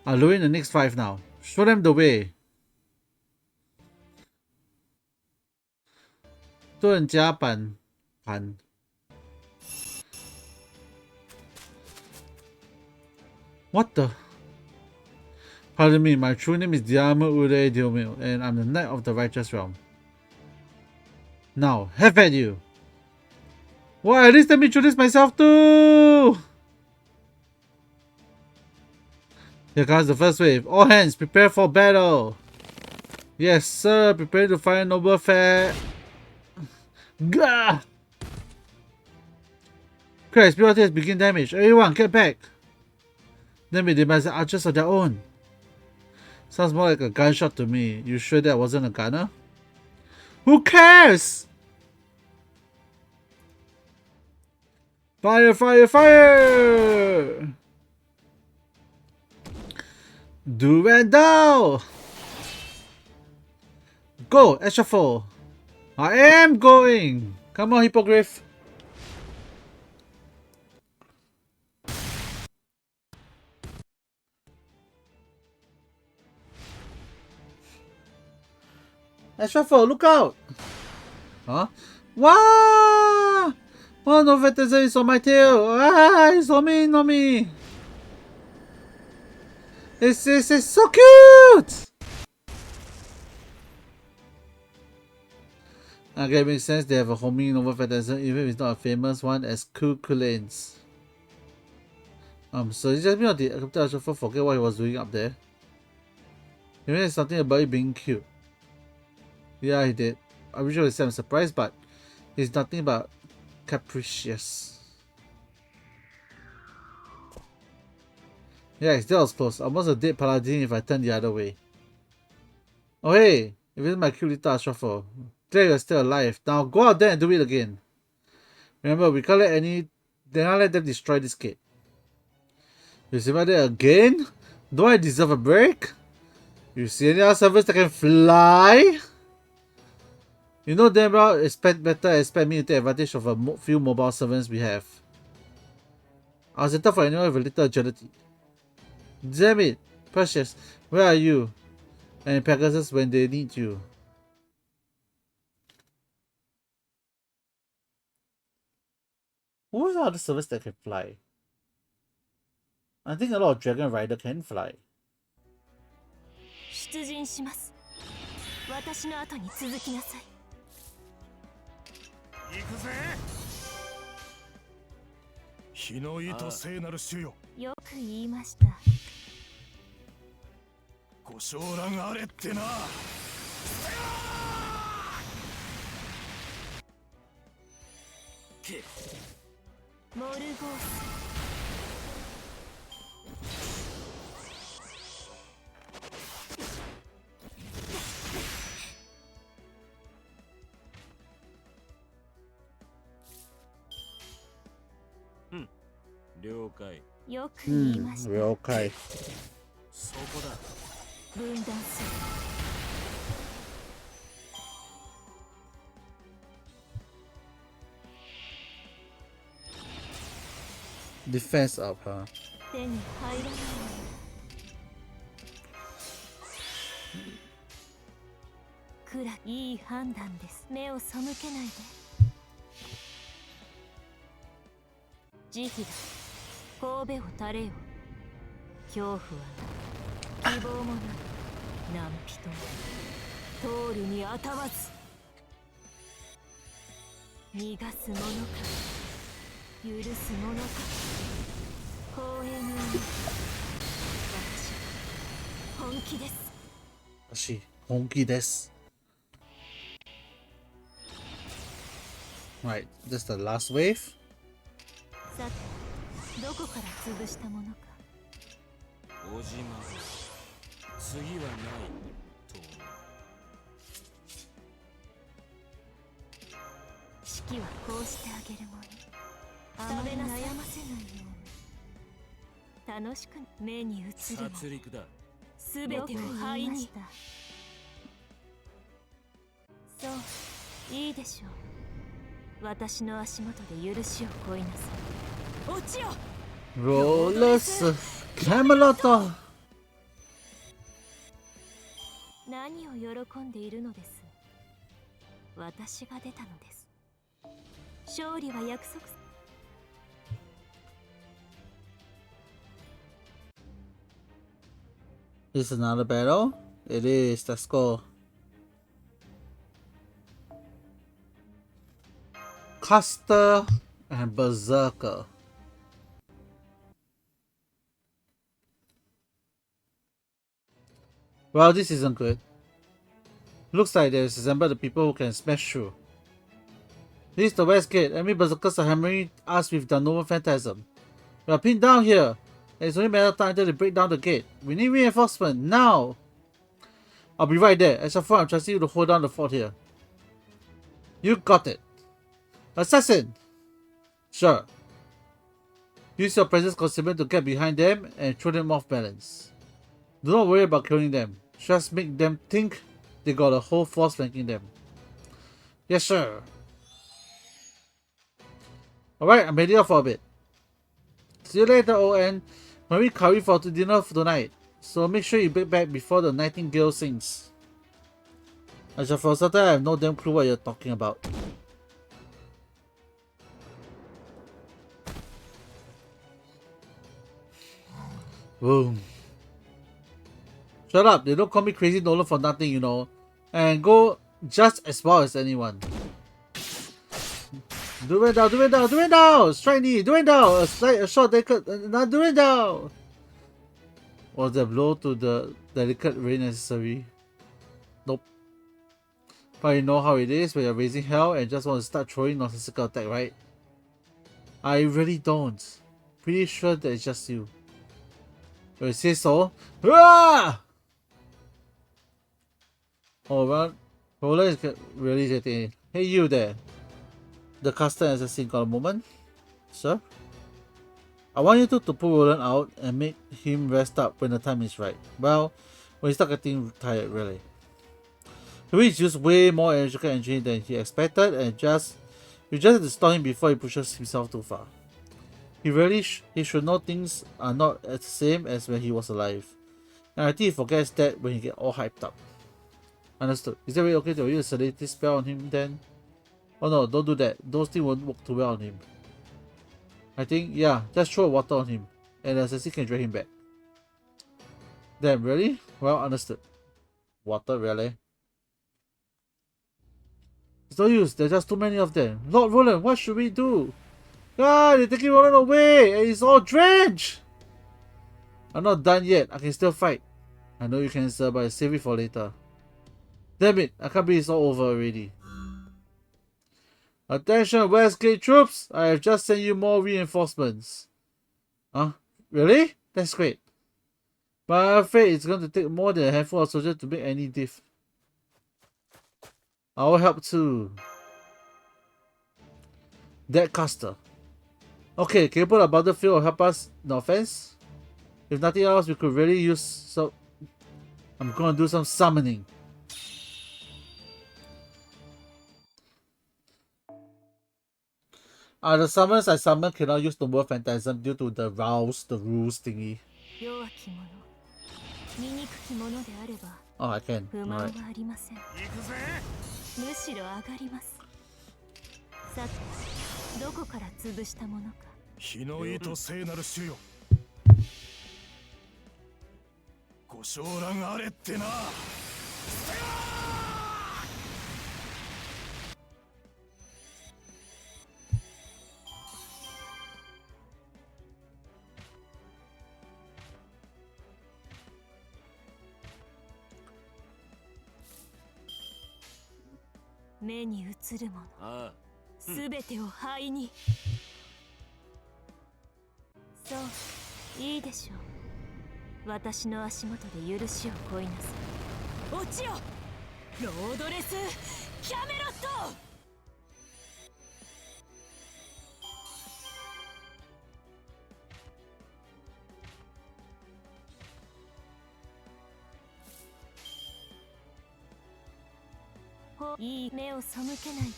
[SPEAKER 1] I'll lure in the next 5 now. Show them the way. 盾甲板盘. What the? Pardon me, my true name is Diamo Ure Diomil, and I'm the Knight of the Righteous Realm. Now, have at you! Why, at least let me introduce myself too! Here comes the first wave. All hands, prepare for battle! Yes, sir, prepare to fight noble fair. Gah! Christ, pilots begin damage. Everyone, get back! Then we demise the archers of their own. Sounds more like a gunshot to me. You sure that wasn't a gunner? Who cares? Fire, fire, fire! Do and down! Go, Eshafo! I am going! Come on, Hippogriff! Extra 4, look out! Huh? Wow! Oh no, Fantasy is on my tail! Ah, it's on me, not me! It's so cute! Okay, it makes sense. They have a homing over Fantasy, even if it's not a famous one, as Cuculanes. So it's just me or did Captain Ashrafa forget what he was doing up there? He mentioned something about it being cute. Yeah, he did. I wish I would say I'm surprised, but he's nothing but capricious. Yeah, that was close. Almost a dead paladin if I turned the other way. Oh hey, if it's my cute little Ashrafa. Glad you're still alive. Now go out there and do it again. Remember, we can't let them destroy this gate. You see my there again? Do I deserve a break? You see any other servers that can fly? You know damn well expect me to take advantage of a few mobile servants we have. I'll settle for anyone with a little agility. Damn it! Precious, where are you? And Pegasus when they need you. Who are the other servants that can fly? I think a lot of Dragon Rider can fly.
[SPEAKER 2] 出陣します。私の後に続きなさい。行くぜ。日の意と聖なる主よ。よく言いました。ご承覧あれってな。モルゴース。了解。よく言いました。
[SPEAKER 1] 了解。
[SPEAKER 2] そこだ。分断する。
[SPEAKER 1] Defense up, huh?
[SPEAKER 2] 手に入らない。いい判断です。目を背けないで。慈悲だ。神戸を垂れよ。恐怖は希望もない。何人も通るにあたわず。逃がすものか許すものか。光栄のように私は本気です。
[SPEAKER 1] 私本気です。Right, this is the last wave.
[SPEAKER 2] さて、どこから潰したものか。おじま次はないと思う。式はこうしてあげるもの。あまり悩ませないように。楽しく目に映る殺戮だ。すべてを灰に。そう、いいでしょう。私の足元で許しを乞いなさい。落ちよ。
[SPEAKER 1] ローレスキャメロット。
[SPEAKER 2] 何を喜んでいるのです。私が出たのです。勝利は約束。
[SPEAKER 1] This is another battle. It is. Let's go. Caster and Berserker. Well, this isn't good. Looks like they've assembled the people who can smash through. This is the West Gate. Enemy Berserkers are hammering us with their noble phantasm. We are pinned down here. It's only a matter of time until they break down the gate. We need reinforcement now. I'll be right there. As a front, I'm trusting you to hold down the fort here. You got it. Assassin! Sure. Use your presence concealment to get behind them and throw them off balance. Do not worry about killing them. Just make them think they got a whole force flanking them. Yes, sir. Alright, I'm heading off for a bit. See you later, ON. Marie curry for dinner for tonight, so make sure you get back before the nightingale sings. As for a starter, I have no damn clue what you're talking about. Boom. Shut up, they don't call me Crazy Nolan for nothing, you know. And go just as well as anyone. Do it down, do it down, do it down! Strike knee, do it down! A short delicate, not do it down! Was the blow to the delicate really necessary? Nope. But you know how it is when you're raising hell and just want to start throwing nonsensical attack, right? I really don't. Pretty sure that it's just you. When you say so, ah! Oh, well, Roller is really getting. Hey, you there. The custom assassin got a moment? Sir? I want you to pull Roland out and make him rest up when the time is right. Well, when he start getting tired, really. He used way more electrical energy than he expected, and you just have to stop him before he pushes himself too far. He should know things are not the same as when he was alive. And I think he forgets that when he get all hyped up. Understood. Is that really okay to use a sedative spell on him then? Oh no, don't do that. Those things won't work too well on him. I think, yeah, just throw water on him, and the assassin can drag him back. Damn, really? Well, understood. Water, really? It's no use, there's just too many of them. Lord Roland, what should we do? Ah, they're taking Roland away, and he's all drenched! I'm not done yet, I can still fight. I know you can, sir, but save it for later. Damn it, I can't believe it's all over already. Attention, Westgate troops! I have just sent you more reinforcements. Huh? Really? That's great. But I'm afraid it's going to take more than a handful of soldiers to make any diff. I will help too. That caster. Okay, can you put a battlefield or help us? No offense? If nothing else, we could really use some... I'm gonna do some summoning. The summons I summon cannot use the word phantasm due to the rules thingy. Oh, I can. Alright.
[SPEAKER 2] どこから潰したものか。
[SPEAKER 3] 日の意と聖なる主よ。ご承覧あれってな。
[SPEAKER 2] 目に映るもの。すべてを灰に。そう、いいでしょう。私の足元で許しを乞いなさい。落ちよ、ロードレス・キャメロット。いい目を背けないで。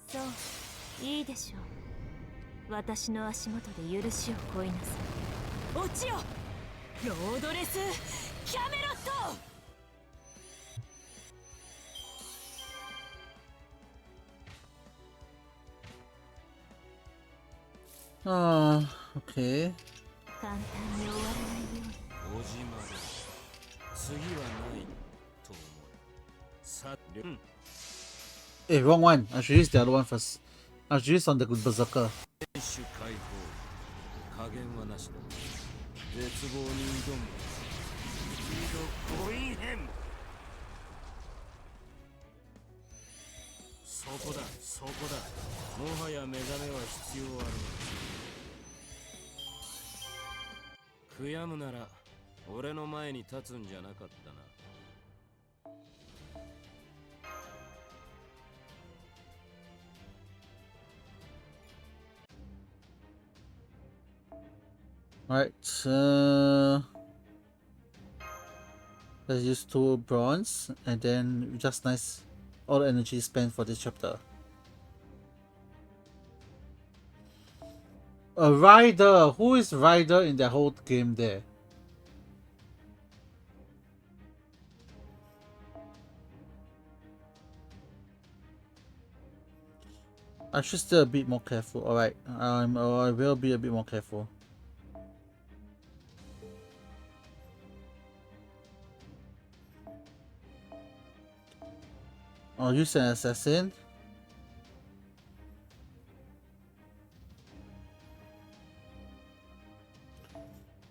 [SPEAKER 2] そう、いいでしょう。私の足元で許しを乞いなさい。落ちよ、ロードレス・キャメロット。
[SPEAKER 1] Okay.
[SPEAKER 2] 簡単に終わらないように。
[SPEAKER 3] おじまで。次はないと思う。さて、
[SPEAKER 1] Hey, wrong one. I should use the other one first. I should use on the berserker.
[SPEAKER 3] 天守解放。加減はなしだ。絶望に挑む。スピードコイン編。そこだ、そこだ。もはや目覚めは必要ある。悔やむなら俺の前に立つんじゃなかったな。
[SPEAKER 1] Alright, let's use 2 bronze and then just nice all the energy spent for this chapter. A rider! Who is rider in the whole game there? I should still a bit more careful. Alright, I will be a bit more careful. I'll use an assassin.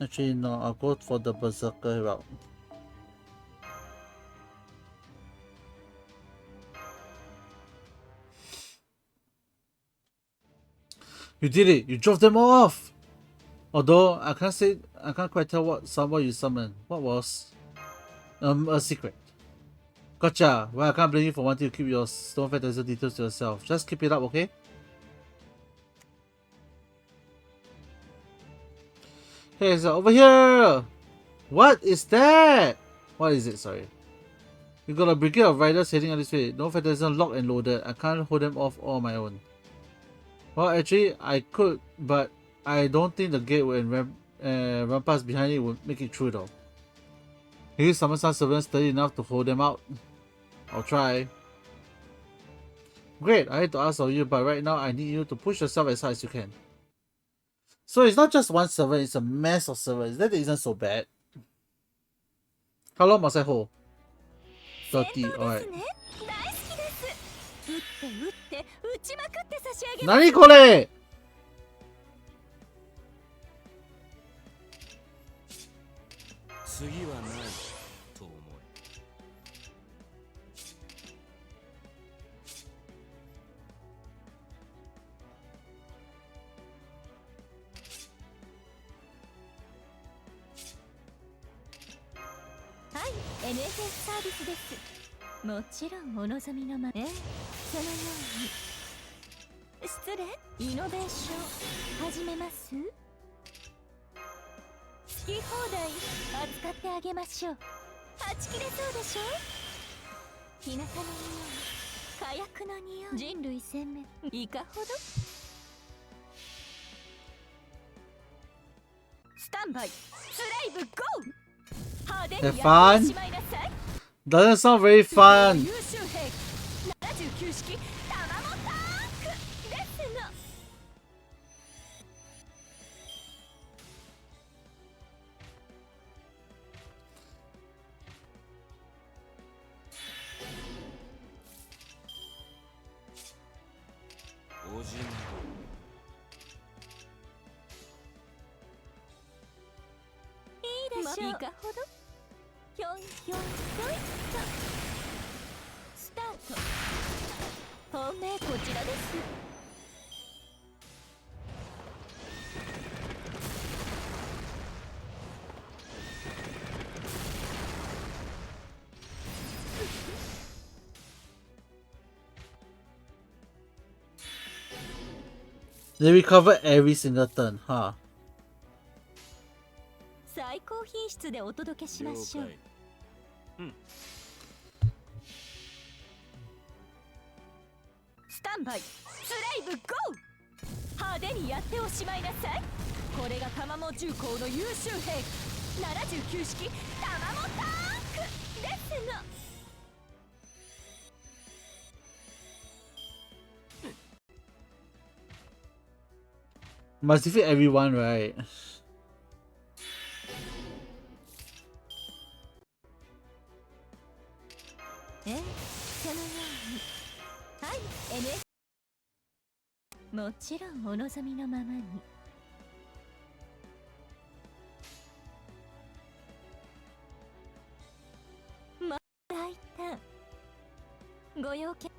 [SPEAKER 1] Actually, no, I'll go for the berserker route. You did it! You drove them all off! Although I can't quite tell what you summoned. What was? A secret. Gotcha. Well, I can't blame you for wanting to keep your Stone Fantasy details to yourself. Just keep it up, okay? Hey, so over here! What is that? What is it? Sorry. We got a brigade of riders heading on this way. No Fantasy locked and loaded. I can't hold them off all on my own. Well, actually, I could, but I don't think the gate and ramparts behind it would make it through though. Can you summon some servants sturdy enough to hold them out? I'll try. Great, I hate to ask of you, but right now I need you to push yourself as hard as you can. So it's not just one servant, it's a mess of servants. That isn't so bad. How long must I hold? 30, alright. 何これ
[SPEAKER 3] 次はないと思う。
[SPEAKER 2] はい、NSS サービスです。もちろんお望みのまま、そのように。失礼、イノベーション始めます。好き放題扱ってあげましょう。はち切れそうでしょ。日向の匂い、火薬の匂い、人類殲滅、いかほど。スタンバイ、スライブゴー。派手にやってしまいなさい。
[SPEAKER 1] Doesn't sound very fun.
[SPEAKER 2] 優秀兵79式弾もタンクですの。
[SPEAKER 3] おじん
[SPEAKER 2] いいでしょう。いかほど。ひょんひょんひょいっと。スタート。本命こちらです。
[SPEAKER 1] They recover every single turn, huh?
[SPEAKER 2] 最高品質でお届けしましょう。スタンバイ、スライブゴー。派手にやっておしまいなさい。これが玉も重工の優秀兵器79式玉もタンクですの。
[SPEAKER 1] Must defeat everyone, right?
[SPEAKER 2] そのように。はい、NS。もちろんお望みのままに。ま、大胆。ご用件。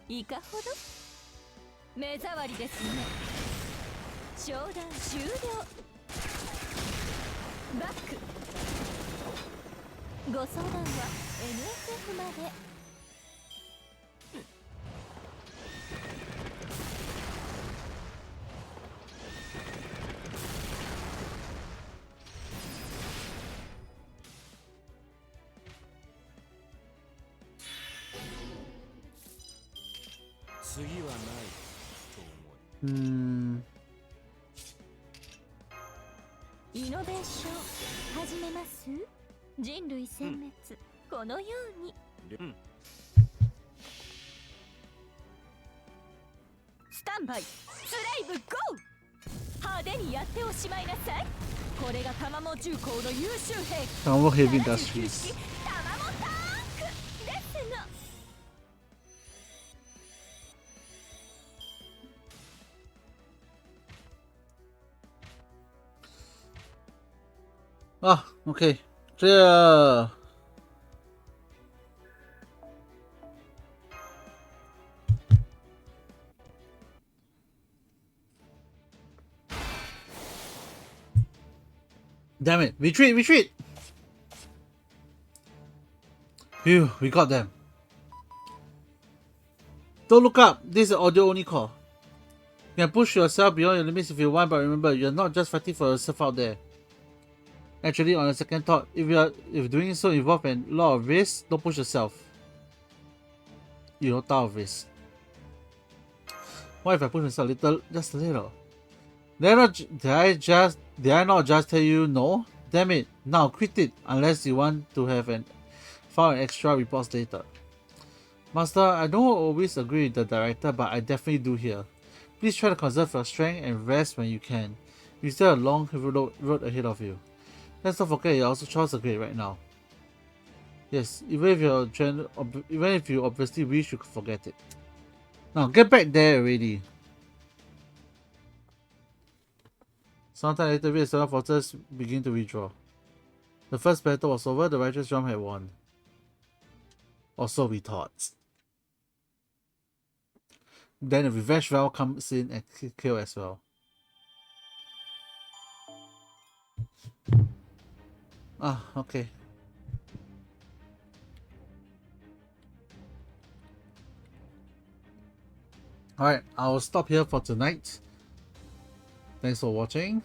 [SPEAKER 2] いかほど。目障りですね。商談終了。バック。ご相談は NSF まで。
[SPEAKER 3] 次はないと思う。
[SPEAKER 2] イノベーション始めます。人類殲滅、このように。スタンバイスレイブゴー派手にやっておしまいなさいこれがタマモ重工の優秀兵器
[SPEAKER 1] Tamamo Heavy
[SPEAKER 2] 79
[SPEAKER 1] Industries.
[SPEAKER 2] 式タマモタンクですの
[SPEAKER 1] Ah, okay. Clear. Damn it. Retreat, retreat! Phew, we got them. Don't look up. This is an audio only call. You can push yourself beyond your limits if you want, but remember, you're not just fighting for yourself out there. Actually, on a second thought, if doing so involves a lot of risk, don't push yourself. You know, thought of risk. What if I push myself a little, just a little? Did I not just tell you no? Damn it! Now quit it unless you want to have file an extra reports later. Master, I don't always agree with the director, but I definitely do here. Please try to conserve your strength and rest when you can. You still have a long road ahead of you. Let's not forget you're also Charles the Great right now. Yes, even if you obviously wish you could forget it. Now get back there already. Sometime later, we seven forces begin to withdraw. The first battle was over, the righteous Traum had won. Or so we thought. Then the revenge valve comes in and kill as well. Ah, okay. Alright, I'll stop here for tonight. Thanks for watching.